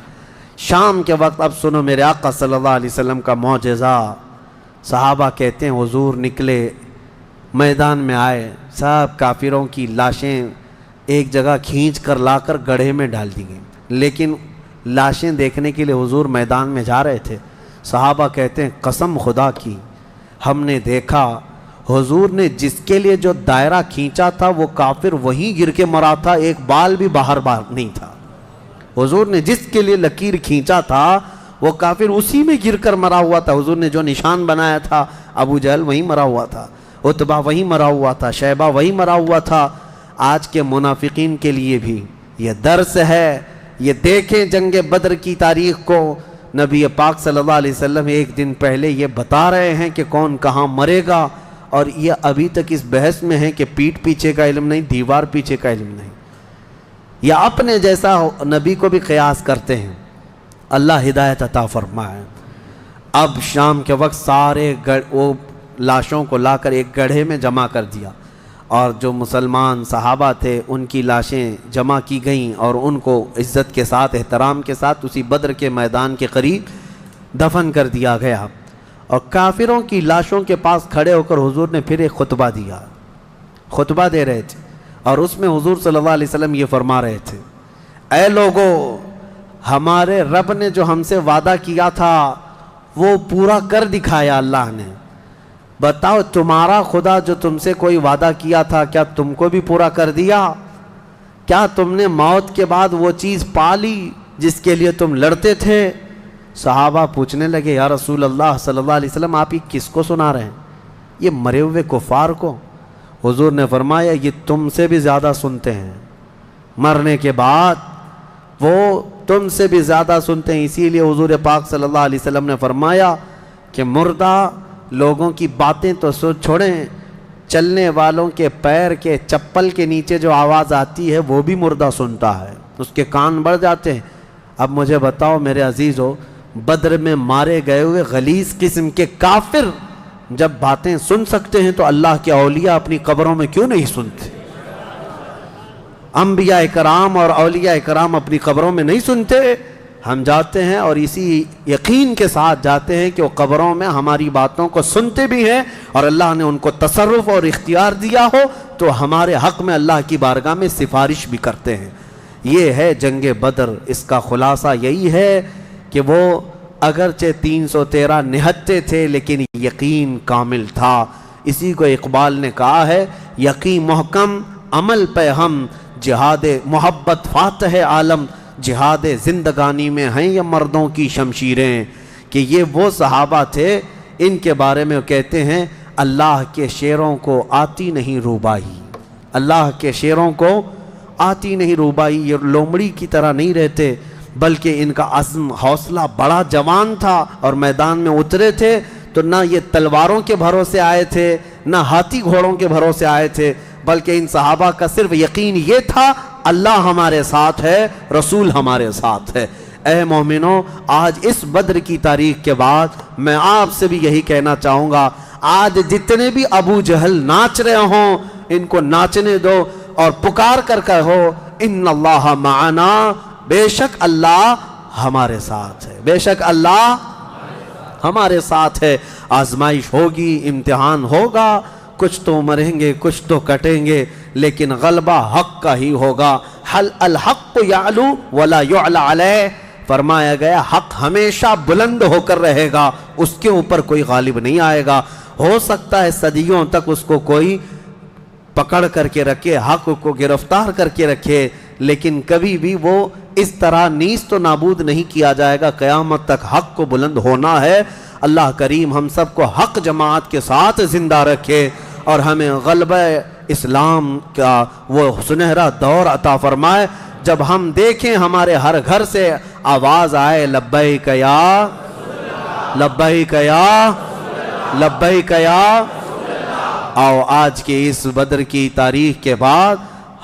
شام کے وقت اب سنو میرے آقا صلی اللہ علیہ وسلم کا معجزہ۔ صحابہ کہتے ہیں حضور نکلے، میدان میں آئے، سب کافروں کی لاشیں ایک جگہ کھینچ کر لا کر گڑھے میں ڈال دی گئیں، لیکن لاشیں دیکھنے کے لیے حضور میدان میں جا رہے تھے۔ صحابہ کہتے ہیں قسم خدا کی ہم نے دیکھا حضور نے جس کے لیے جو دائرہ کھینچا تھا وہ کافر وہیں گر کے مرا تھا، ایک بال بھی باہر نہیں تھا۔ حضور نے جس کے لیے لکیر کھینچا تھا وہ کافر اسی میں گر کر مرا ہوا تھا۔ حضور نے جو نشان بنایا تھا ابو جہل وہیں مرا ہوا تھا، عتبہ وہیں مرا ہوا تھا، شیبہ وہیں مرا ہوا تھا۔ آج کے منافقین کے لیے بھی یہ درس ہے، یہ دیکھیں جنگ بدر کی تاریخ کو، نبی پاک صلی اللہ علیہ وسلم ایک دن پہلے یہ بتا رہے ہیں کہ کون کہاں مرے گا، اور یہ ابھی تک اس بحث میں ہے کہ پیٹھ پیچھے کا علم نہیں، دیوار پیچھے کا علم نہیں، یا اپنے جیسا نبی کو بھی قیاس کرتے ہیں۔ اللہ ہدایت عطا فرمائے۔ اب شام کے وقت سارے وہ لاشوں کو لا کر ایک گڑھے میں جمع کر دیا، اور جو مسلمان صحابہ تھے ان کی لاشیں جمع کی گئیں اور ان کو عزت کے ساتھ احترام کے ساتھ اسی بدر کے میدان کے قریب دفن کر دیا گیا۔ اور کافروں کی لاشوں کے پاس کھڑے ہو کر حضور نے پھر ایک خطبہ دیا، خطبہ دے رہے تھے، اور اس میں حضور صلی اللہ علیہ وسلم یہ فرما رہے تھے، اے لوگو ہمارے رب نے جو ہم سے وعدہ کیا تھا وہ پورا کر دکھایا اللہ نے. بتاؤ تمہارا خدا جو تم سے کوئی وعدہ کیا تھا کیا تم کو بھی پورا کر دیا؟ کیا تم نے موت کے بعد وہ چیز پا لی جس کے لیے تم لڑتے تھے؟ صحابہ پوچھنے لگے یا رسول اللہ صلی اللہ علیہ وسلم آپ یہ کس کو سنا رہے ہیں؟ یہ مرے ہوئے کفار کو. حضور نے فرمایا یہ تم سے بھی زیادہ سنتے ہیں، مرنے کے بعد وہ تم سے بھی زیادہ سنتے ہیں. اسی لیے حضور پاک صلی اللہ علیہ وسلم نے فرمایا کہ مردہ لوگوں کی باتیں تو چھوڑیں، چلنے والوں کے پیر کے چپل کے نیچے جو آواز آتی ہے وہ بھی مردہ سنتا ہے، اس کے کان بڑھ جاتے ہیں. اب مجھے بتاؤ میرے عزیزو، بدر میں مارے گئے ہوئے غلیظ قسم کے کافر جب باتیں سن سکتے ہیں تو اللہ کے اولیاء اپنی قبروں میں کیوں نہیں سنتے؟ انبیاء کرام اور اولیاء کرام اپنی قبروں میں نہیں سنتے؟ ہم جاتے ہیں اور اسی یقین کے ساتھ جاتے ہیں کہ وہ قبروں میں ہماری باتوں کو سنتے بھی ہیں، اور اللہ نے ان کو تصرف اور اختیار دیا ہو تو ہمارے حق میں اللہ کی بارگاہ میں سفارش بھی کرتے ہیں. یہ ہے جنگ بدر. اس کا خلاصہ یہی ہے کہ وہ اگرچہ 313 نہتے تھے لیکن یقین کامل تھا. اسی کو اقبال نے کہا ہے یقین محکم عمل پہ ہم، جہاد محبت فاتح عالم، جہاد زندگانی میں ہیں یہ مردوں کی شمشیریں. کہ یہ وہ صحابہ تھے ان کے بارے میں کہتے ہیں اللہ کے شیروں کو آتی نہیں روبائی، اللہ کے شیروں کو آتی نہیں روبائی. یہ لومڑی کی طرح نہیں رہتے بلکہ ان کا عزم حوصلہ بڑا جوان تھا، اور میدان میں اترے تھے تو نہ یہ تلواروں کے بھروسے آئے تھے نہ ہاتھی گھوڑوں کے بھروسے آئے تھے، بلکہ ان صحابہ کا صرف یقین یہ تھا اللہ ہمارے ساتھ ہے، رسول ہمارے ساتھ ہے. اے مومنوں، آج اس بدر کی تاریخ کے بعد میں آپ سے بھی یہی کہنا چاہوں گا، آج جتنے بھی ابو جہل ناچ رہے ہوں ان کو ناچنے دو اور پکار کر کہو ان اللہ معنا، بے شک اللہ ہمارے ساتھ ہے، بے شک اللہ ہمارے ساتھ ہے. آزمائش ہوگی، امتحان ہوگا، کچھ تو مریں گے کچھ تو کٹیں گے، لیکن غلبہ حق کا ہی ہوگا. حل الحق یعلو ولا یعلی علیہ، فرمایا گیا حق ہمیشہ بلند ہو کر رہے گا، اس کے اوپر کوئی غالب نہیں آئے گا. ہو سکتا ہے صدیوں تک اس کو کوئی پکڑ کر کے رکھے، حق کو گرفتار کر کے رکھے، لیکن کبھی بھی وہ اس طرح نیست و نابود نہیں کیا جائے گا. قیامت تک حق کو بلند ہونا ہے. اللہ کریم ہم سب کو حق جماعت کے ساتھ زندہ رکھے اور ہمیں غلبہ اسلام کا وہ سنہرا دور عطا فرمائے جب ہم دیکھیں ہمارے ہر گھر سے آواز آئے لبیک یا لبیک یا لبیک یا. آؤ آج کے اس بدر کی تاریخ کے بعد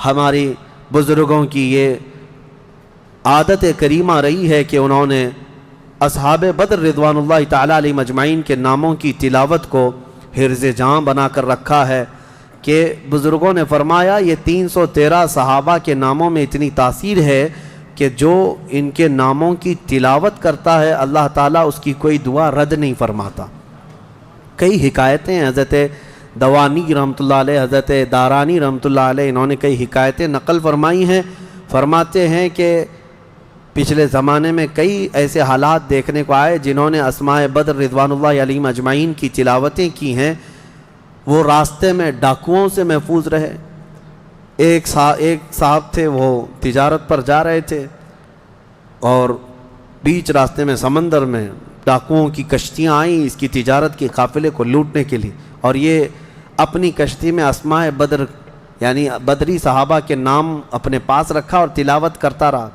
ہماری بزرگوں کی یہ عادت کریمہ رہی ہے کہ انہوں نے اصحاب بدر رضوان اللہ تعالیٰ علیہ مجمعین کے ناموں کی تلاوت کو حرز جاں بنا کر رکھا ہے کہ بزرگوں نے فرمایا یہ 313 صحابہ کے ناموں میں اتنی تاثیر ہے کہ جو ان کے ناموں کی تلاوت کرتا ہے اللہ تعالیٰ اس کی کوئی دعا رد نہیں فرماتا. کئی حکایتیں حضرت دوانی رحمۃ اللہ علیہ، حضرت دارانی رحمۃ اللہ علیہ، انہوں نے کئی حکایتیں نقل فرمائی ہیں. فرماتے ہیں کہ پچھلے زمانے میں کئی ایسے حالات دیکھنے کو آئے جنہوں نے اسماء بدر رضوان اللہ علیہ اجمعین کی تلاوتیں کی ہیں، وہ راستے میں ڈاکوؤں سے محفوظ رہے. ایک صاحب تھے، وہ تجارت پر جا رہے تھے اور بیچ راستے میں سمندر میں ڈاکوؤں کی کشتیاں آئیں اس کی تجارت کے قافلے کو لوٹنے کے لیے، اور یہ اپنی کشتی میں اسماء بدر یعنی بدری صحابہ کے نام اپنے پاس رکھا اور تلاوت کرتا رہا.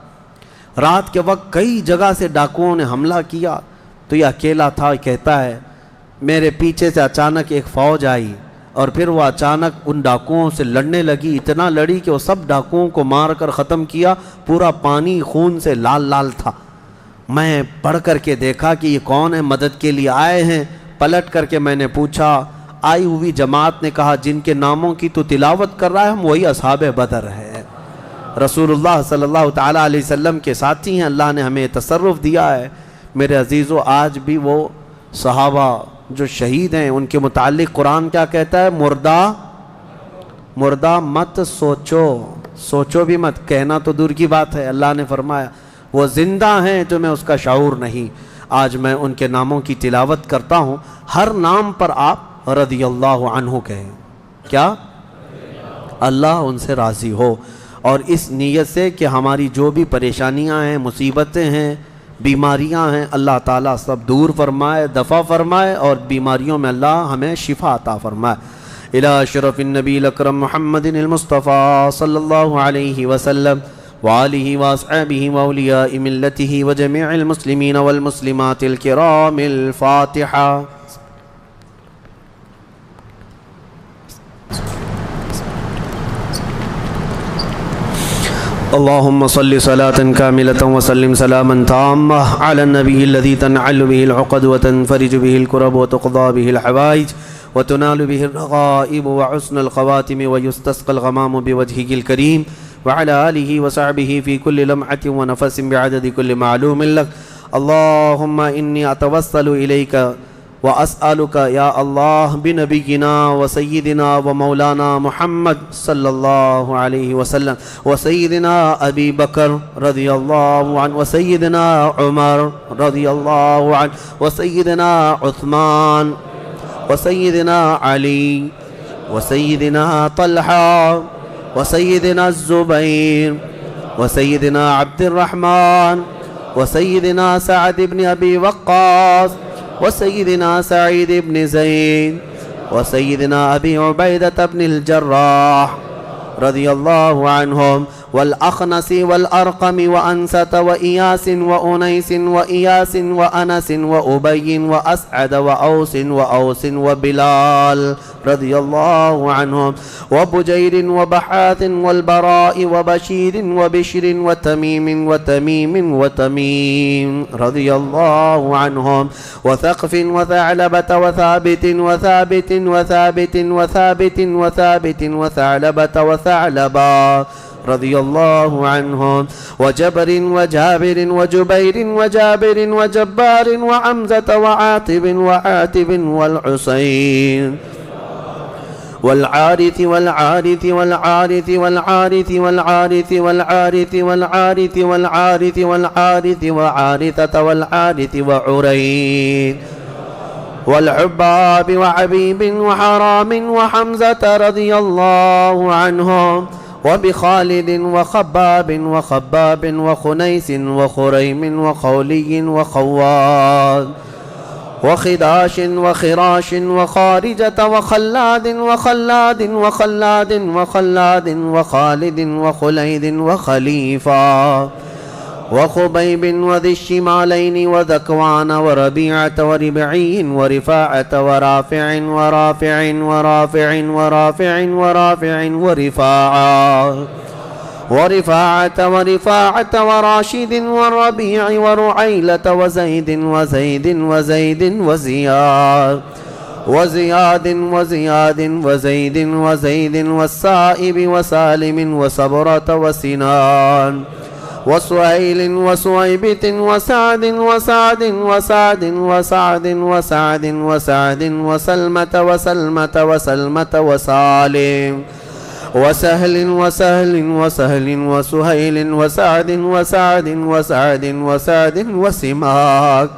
رات کے وقت کئی جگہ سے ڈاکوؤں نے حملہ کیا تو یہ اکیلا تھا. کہتا ہے میرے پیچھے سے اچانک ایک فوج آئی اور پھر وہ اچانک ان ڈاکوؤں سے لڑنے لگی، اتنا لڑی کہ وہ سب ڈاکوؤں کو مار کر ختم کیا. پورا پانی خون سے لال لال تھا. میں پڑھ کر کے دیکھا کہ یہ کون ہے، مدد کے لیے آئے ہیں. پلٹ کر کے میں نے پوچھا، آئی ہوئی جماعت نے کہا جن کے ناموں کی تو تلاوت کر رہا ہے ہم وہی اصحاب بدر ہے، رسول اللہ صلی اللہ تعالیٰ علیہ وسلم کے ساتھی ہیں، اللہ نے ہمیں تصرف دیا ہے. میرے عزیزو، آج بھی وہ صحابہ جو شہید ہیں ان کے متعلق قرآن کیا کہتا ہے؟ مردہ مت سوچو، سوچو بھی مت، کہنا تو دور کی بات ہے. اللہ نے فرمایا وہ زندہ ہیں جو میں اس کا شعور نہیں. آج میں ان کے ناموں کی تلاوت کرتا ہوں. ہر نام پر آپ رضی اللہ عنہ کہیں. کیا؟ اللہ ان سے راضی ہو. اور اس نیت سے کہ ہماری جو بھی پریشانیاں ہیں، مصیبتیں ہیں، بیماریاں ہیں، اللہ تعالیٰ سب دور فرمائے، دفع فرمائے، اور بیماریوں میں اللہ ہمیں شفا عطا فرمائے. الى شرف النبی الاکرم محمد المصطفیٰ صلی اللہ علیہ وسلم وآلہ واصحابہ واولیاء ملتہ وجميع المسلمین والمسلمات الکرام. الفاتحہ. اللهم صل صلاة كاملة وسلم سلاما تاما على النبي الذي تنعل به العقد وتنفرج به الكرب وتقضى به الحوائج وتنال به الرغائب وحسن الخواتم ويستسقى الغمام بوجهه الكريم وعلى آله وصحبه في كل لمحة ونفس بعدد كل معلوم لك. اللهم إني أتوسل إليك وأسألك يا الله بنبينا وسيدنا ومولانا محمد صلى الله عليه وسلم وسيدنا أبي بكر رضي الله عنه وسيدنا عمر رضي الله عنه وسيدنا عثمان وسيدنا علي وسيدنا طلحة وسيدنا الزبير وسيدنا عبد الرحمن وسيدنا سعد بن أبي وقاص وسيدنا سعيد بن زيد وسيدنا أبي عبيدة بن الجراح رضي الله عنهم والأخنس والأرقم وأنسة وإياس وأنيس وإياس وأنس وأبي وأسعد وأوس وبلال رضي الله عنهم وبجير وبحاث والبراء وبشير وبشر وتميم رضي الله عنهم وثقف وثعلبة وثعلبة وثعلبا رضي الله عنهم وجبر وجابر وجبير وجابر وجبار وعمزة وعاتب والحسين والعارث والعارث والعارث والعارث والعارث والعارث والعارث والعارث والعارث وعارثة والعارث وعرين والعباب وعبيب وحرام وحمزة رضي الله عنهم وبخالد وخباب وخنيس وخريم وخولي وخواد وخداش وخراش وخارجة وخلاد وخالد وخليد وخليفة وخبيب وذي الشمالين وذكوان وربيعة وربعي ورفاعة ورافع ورفاعة وراشد والربيع ورعيلة وزيد وزيد والسائب وسالم وصبرة وسنان وسهيل وسويبة وسعد وسلمة وسالم وسهل وسهيل وسعد وسماك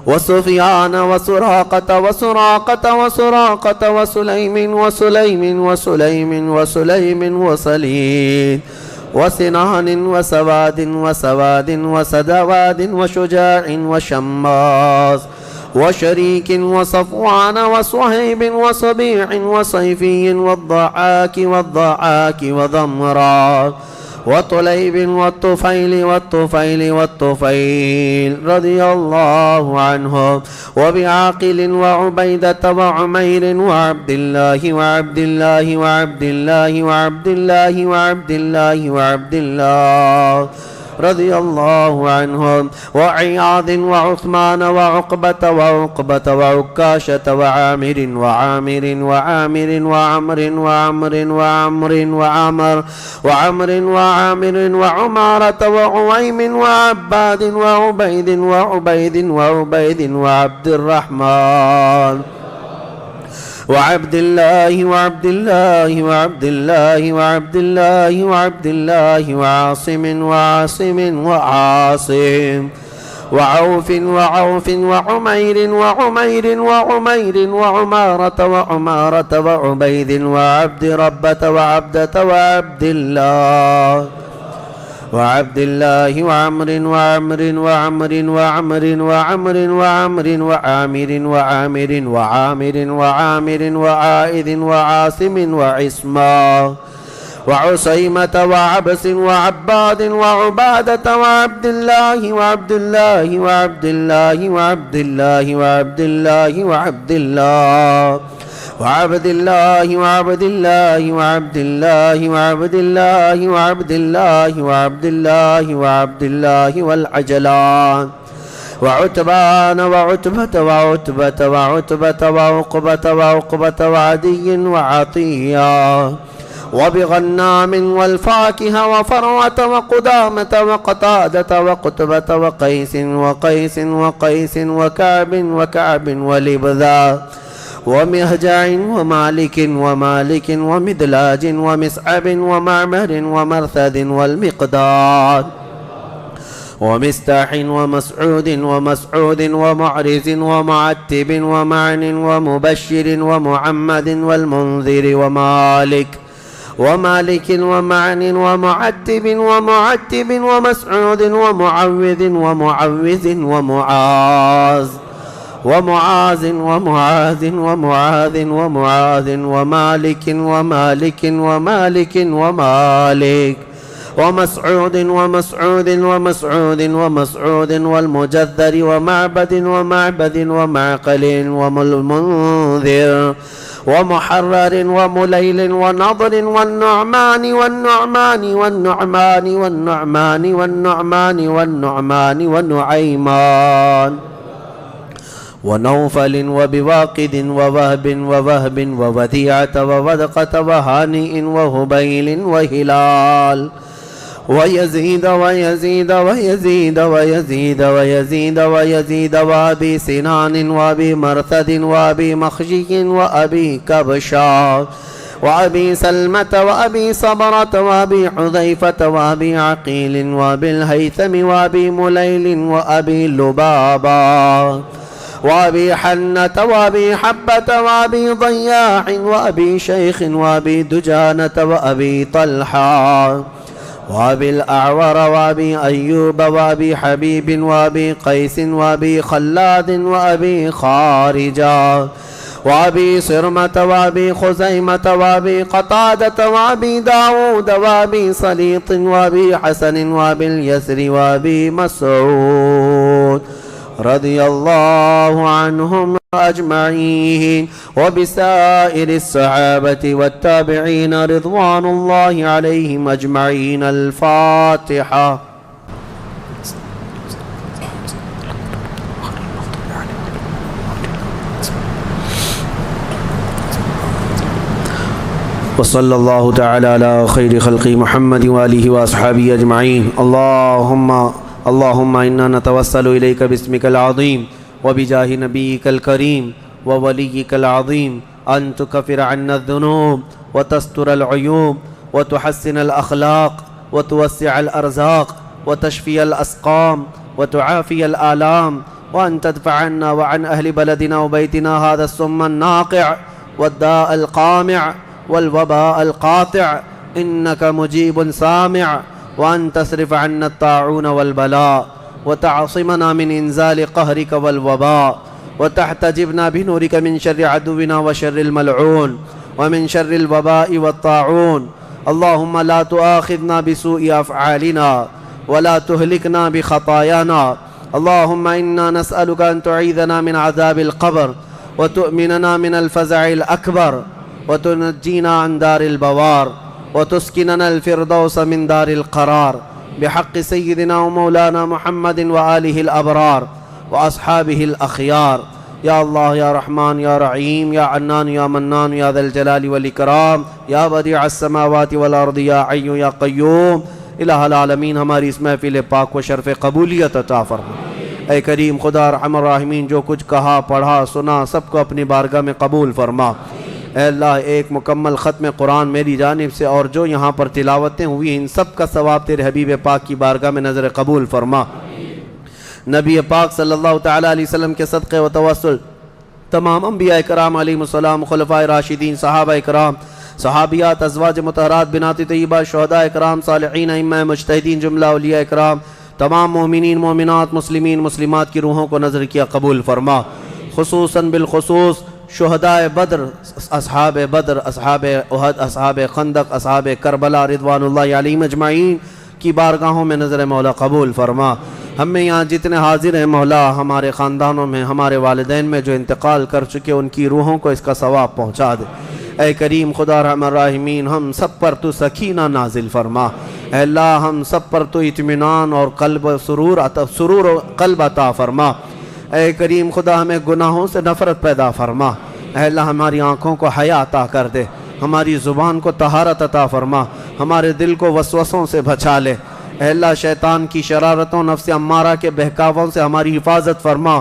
وسفيان وسراقة وسليم وسليد وسنان وسواد وسدواد وشجاع وشماس وشريك وصفوان وصهيب وصبيع وصيفي والضعاك وضمرا وطليب والطفيل رضي الله عنهم وبعاقل وعبيدة وعمير وعبد الله رضي الله عنهم وعياض وعثمان وعقبة وعكاشة وعامر وعمارة وعويم وعباد وعبيد وعبد الرحمن وعبد الله وعبد الله وعبد الله وعبد الله وعبد الله وعاصم وعاصم وعاصم وعوف وعوف وعمير وعمير وعمير وعمارة وعمارة وعبيد وعبد ربة وعبدة وعبد الله وعبد الله وعمر وعمر وعمر وعمر وعمر وعمر وعامر وعامر وعامر وعامر وعائذ وعاصم وعصما وعسيمة وعبس وعباد وعبادة وعبد الله وعبد الله وعبد الله وعبد الله وعبد الله وعبد الله وعبد الله وعبد الله وعبد الله وعبد الله وعبد الله وعبد الله وعبد الله والعجلان وعتبان وعتبة وعتبة وعتبة وعقبة وعقبة وعدي وعطية وبغنام والفاكهة وفروة وقدامة وقتادة وقتبة وقيس وقيس وقيس وكعب وكعب ولبذا ومهجع ومالك ومالك ومدلاج ومسعب ومعمر ومرثد والمقداد ومستاح ومسعود ومسعود ومعرز ومعتب ومعن ومبشر ومعمد والمنذر ومالك ومالك ومعن ومعتب ومعتب ومسعود ومعوذ ومعوذ ومعاذ ومعاذ ومعاذ ومعاذ ومعاذ ومالك ومالك ومالك ومالك ومسعود ومسعود ومسعود ومسعود والمجذر ومعبد ومعبد ومعقل والمنذر ومحرر ومليل ونضر والنعمان والنعمان والنعمان والنعمان والنعمان والنعمان ونعيمان ونوفل وبواقد ووهب ووهب ووديعة وودقة وهانئ وهبيل وهلال ويزيد ويزيد ويزيد ويزيد ويزيد ويزيد وأبي سنان وأبي مرثد وأبي مخجي وأبي كبشا وأبي سلمة وأبي صبرة وأبي حذيفة وأبي عقيل وأبي الهيثم وأبي مليل وأبي لبابا وأبي حنة وأبي حبة وأبي ضياح وأبي شيخ وأبي دجانة وأبي طلحة وأبي الأعور وأبي أيوب وأبي حبيب وأبي قيس وأبي خلاد وأبي خارجة وأبي صرمة وأبي خزيمة وأبي قتادة وأبي داود وأبي سليط وأبي حسن وأبي اليسر وأبي مسعود رضي الله عنهم أجمعين وبسائر الصحابة والتابعين رضوان الله عليهم أجمعين. الفاتحة. وصلى الله تعالى على خير خلق محمد وآله وأصحابه أجمعين. اللهم إنا نتوسل إليك باسمك العظيم وبجاه نبيك الكريم ووليك العظيم أن تكفر عنا الذنوب وتستر العيوب وتحسن الأخلاق وتوسع الأرزاق وتشفي الأسقام وتعافي الآلام، وأن تدفع عنا وعن أهل بلدنا وبيتنا هذا السم الناقع والداء القامع والوباء القاطع، إنك مجيب سامع. وأن تصرف عنا الطاعون والبلاء وتعصمنا من إنزال قهرك والوباء، وتحتجبنا بنورك من شر عدونا وشر الملعون ومن شر الوباء والطاعون. اللهم لا تؤاخذنا بسوء أفعالنا ولا تهلكنا بخطايانا. اللهم إنا نسألك أن تعيذنا من عذاب القبر وتؤمننا من الفزع الأكبر وتنجينا عن دار البوار وتسكننا الفردوس من دار القرار، بحق سيدنا ومولانا محمد وآله الأبرار وأصحابه الأخيار. يا الله يا رحمن يا رحيم يا عنان يا منان يا ذا الجلال والإكرام يا بديع السماوات والأرض يا حي يا قیوم. الہ العالمین ہماری اس محفل پاک و شرف قبولیت عطا فرما۔ اے کریم خدا ارحم الراحمین، جو کچھ کہا پڑھا سنا سب کو اپنی بارگاہ میں قبول فرما۔ اے اللہ ایک مکمل ختم قرآن میری جانب سے اور جو یہاں پر تلاوتیں ہوئی ان سب کا ثواب تیرے حبیب پاک کی بارگاہ میں نظر قبول فرما۔ نبی پاک صلی اللہ تعالیٰ علیہ وسلم کے صدقے و توسل تمام انبیاء کرام علیہم السلام، خلفائے راشدین، صحابہ کرام، صحابیات، ازواج مطہرات، بنات طیبہ، شہداء کرام، صالحین، ائمہ مجتہدین، جملہ اولیاء کرام، تمام مومنین، مومنات، مسلمین، مسلمات کی روحوں کو نظر کیا قبول فرما۔ خصوصاً بالخصوص شہداء بدر، اصحاب بدر، اصحاب احد، اصحاب خندق، اصحاب کربلا رضوان اللہ علیہم اجمعین کی بارگاہوں میں نظر مولا قبول فرما۔ ہم میں یہاں جتنے حاضر ہیں مولا، ہمارے خاندانوں میں، ہمارے والدین میں جو انتقال کر چکے ان کی روحوں کو اس کا ثواب پہنچا دے۔ اے کریم خدا رحم الراحمین، ہم سب پر تو سکینہ نازل فرما۔ اے اللہ ہم سب پر تو اطمینان اور قلب سرور و قلب عطا فرما۔ اے کریم خدا ہمیں گناہوں سے نفرت پیدا فرما۔ اے اللہ ہماری آنکھوں کو حیا عطا کر دے، ہماری زبان کو طہارت عطا فرما، ہمارے دل کو وسوسوں سے بچا لے۔ اے اللہ شیطان کی شرارتوں، نفس امارہ کے بہکاووں سے ہماری حفاظت فرما۔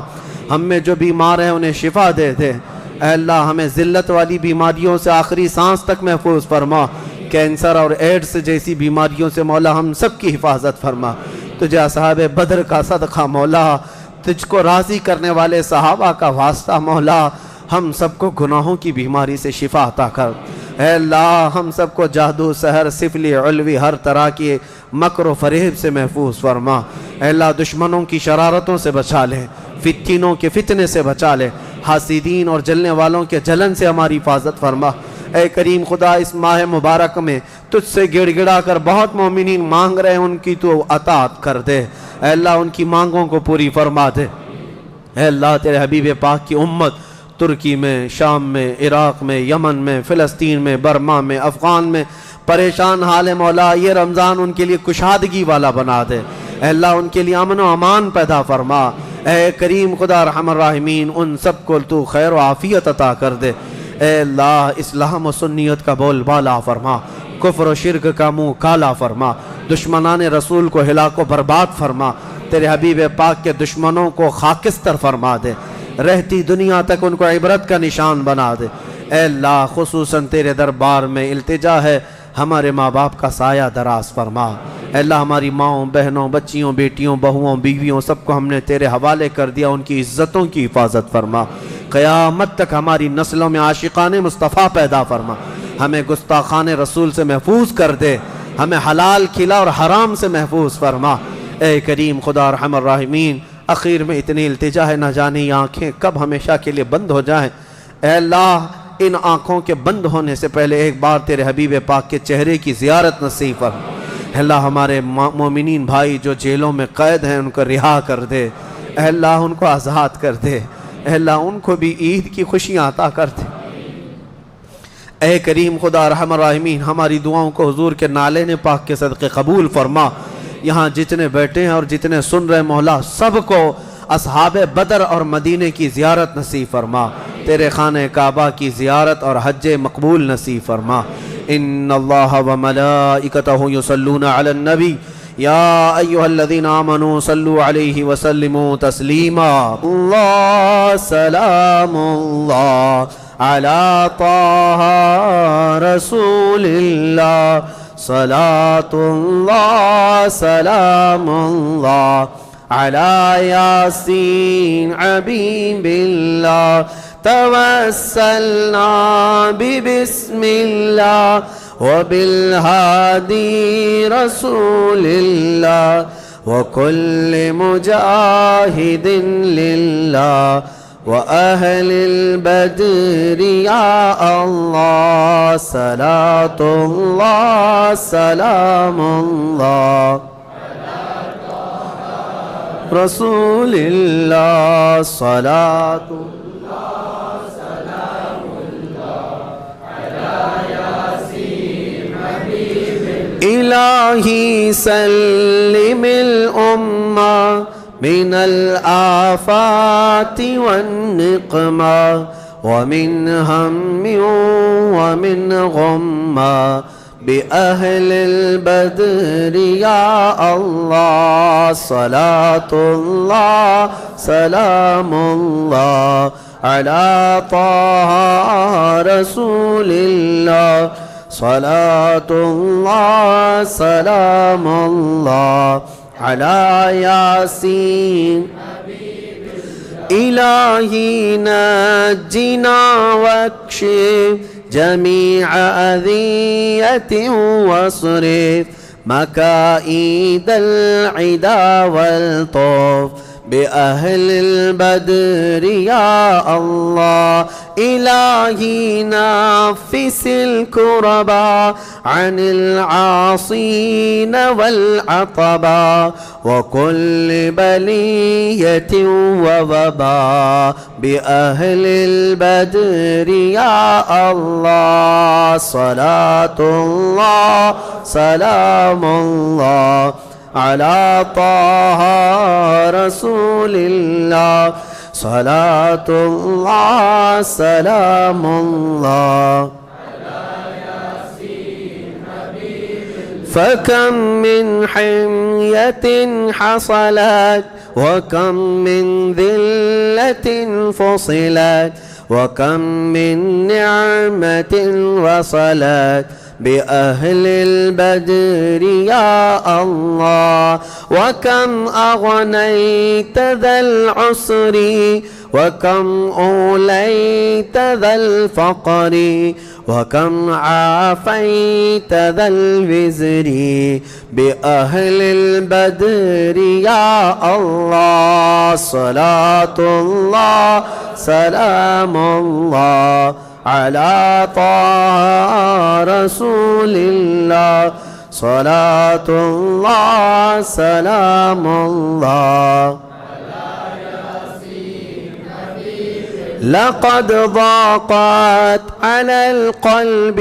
ہم میں جو بیمار ہیں انہیں شفا دے دے۔ اے اللہ ہمیں ذلت والی بیماریوں سے آخری سانس تک محفوظ فرما۔ کینسر اور ایڈز جیسی بیماریوں سے مولا ہم سب کی حفاظت فرما۔ تجھے اصحاب بدر کا صدقہ مولا، تجھ کو راضی کرنے والے صحابہ کا واسطہ مولا، ہم سب کو گناہوں کی بیماری سے شفا عطا کر۔ اے اللہ ہم سب کو جادو، سحر، سفلی، علوی، ہر طرح کی مکر و فریب سے محفوظ فرما۔ اے اللہ دشمنوں کی شرارتوں سے بچا لے، فتنوں کے فتنے سے بچا لے، حاسدین اور جلنے والوں کے جلن سے ہماری حفاظت فرما۔ اے کریم خدا اس ماہ مبارک میں تجھ سے گڑ گڑا کر بہت مومنین مانگ رہے ہیں، ان کی تو عطا کر دے۔ اے اللہ ان کی مانگوں کو پوری فرما دے۔ اے اللہ تیرے حبیب پاک کی امت ترکی میں، شام میں، عراق میں، یمن میں، فلسطین میں، برما میں، افغان میں پریشان حال ہے مولا، یہ رمضان ان کے لیے کشادگی والا بنا دے۔ اے اللہ ان کے لیے امن و امان پیدا فرما۔ اے کریم خدا رحم الراحمین ان سب کو تو خیر و عافیت عطا کر دے۔ اے اللہ اسلام و سنیت کا بول بالا فرما، کفر و شرک کا منہ کالا فرما، دشمنان رسول کو ہلاک و برباد فرما، تیرے حبیب پاک کے دشمنوں کو خاکستر فرما دے، رہتی دنیا تک ان کو عبرت کا نشان بنا دے۔ اے اللہ خصوصاً تیرے دربار میں التجا ہے، ہمارے ماں باپ کا سایہ دراز فرما۔ اے اللہ ہماری ماؤں، بہنوں، بچیوں، بیٹیوں، بہوؤں، بیویوں سب کو ہم نے تیرے حوالے کر دیا، ان کی عزتوں کی حفاظت فرما۔ قیامت تک ہماری نسلوں میں عاشقان مصطفیٰ پیدا فرما، ہمیں گستاخان رسول سے محفوظ کر دے، ہمیں حلال کھلا اور حرام سے محفوظ فرما۔ اے کریم خدا رحم الراحمین اخیر میں اتنی التجا ہے، نہ جانے یہ آنکھیں کب ہمیشہ کے لیے بند ہو جائیں۔ اے اللہ ان آنکھوں کے بند ہونے سے پہلے ایک بار تیرے حبیب پاک کے چہرے کی زیارت نصیب فرما۔ اے اللہ ہمارے مومنین بھائی جو جیلوں میں قید ہیں ان کو رہا کر دے، اے اللہ ان کو آزاد کر دے، اے اللہ ان کو بھی عید کی خوشیاں عطا کر دے۔ اے کریم خدا رحم الراحمین ہماری دعاؤں کو حضور کے نالے پاک کے صدقے قبول فرما۔ یہاں جتنے بیٹھے ہیں اور جتنے سن رہے مولا سب کو اصحاب بدر اور مدینے کی زیارت نصیب فرما، تیرے خانہ کعبہ کی زیارت اور حج مقبول نصیب فرما۔ ان اللہ وملائکتہ یصلون علی النبی یا ایہا الذین آمنوا صلوا علیہ وسلموا تسلیما۔ اللہ سلام اللہ علی طہ رسول اللہ، صلاة اللہ سلام اللہ علی یاسین حبیب اللہ، توسلنا ببسم اللہ وبالہادی رسول اللہ وکل مجاہد للہ وأهل البدر يا الله، صلاة الله سلام الله رسول الله، صلاة الله سلام الله على ياسين حبيب إلهي سلم الأمة من الآفات والنقمة ومن هم ومن غمة بأهل البدر يا الله، صلاة الله سلام الله على طه رسول الله صلاة الله سلام الله على ياسين إلهي نجنا واكشف جميع أذية واصرف مكائد العدا والطوف بأهل البدر يا الله إلهي نفس الكربا عن العاصين والعطبا وكل بلية ووبا بأهل البدر يا الله صلاة الله سلام الله على طه رسول الله صلاة الله سلام الله فكم من حمية حصلت وكم من ذلة فصلت وكم من نعمة وصلت بأهل البدر يا الله وكم أغنيت ذا العسر وكم أوليت ذا الفقر وكم عافيت ذا الوزر بأهل البدر يا الله صلاة الله سلام الله على طه رسول الله صلاة الله سلام الله لقد ضاقت على القلب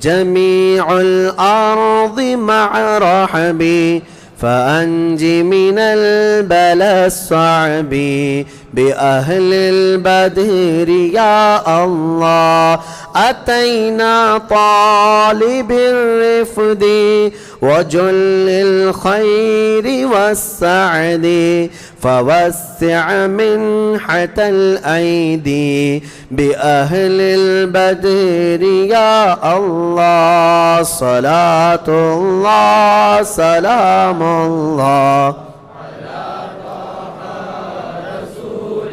جميع الأرض مع رحبي فأنج من البلاء الصعب بأهل البدر يا الله أتينا طالب الرفد وجل الخير والسعد فوسع منحة الأيدي بأهل البدر يا الله صلاة الله سلام الله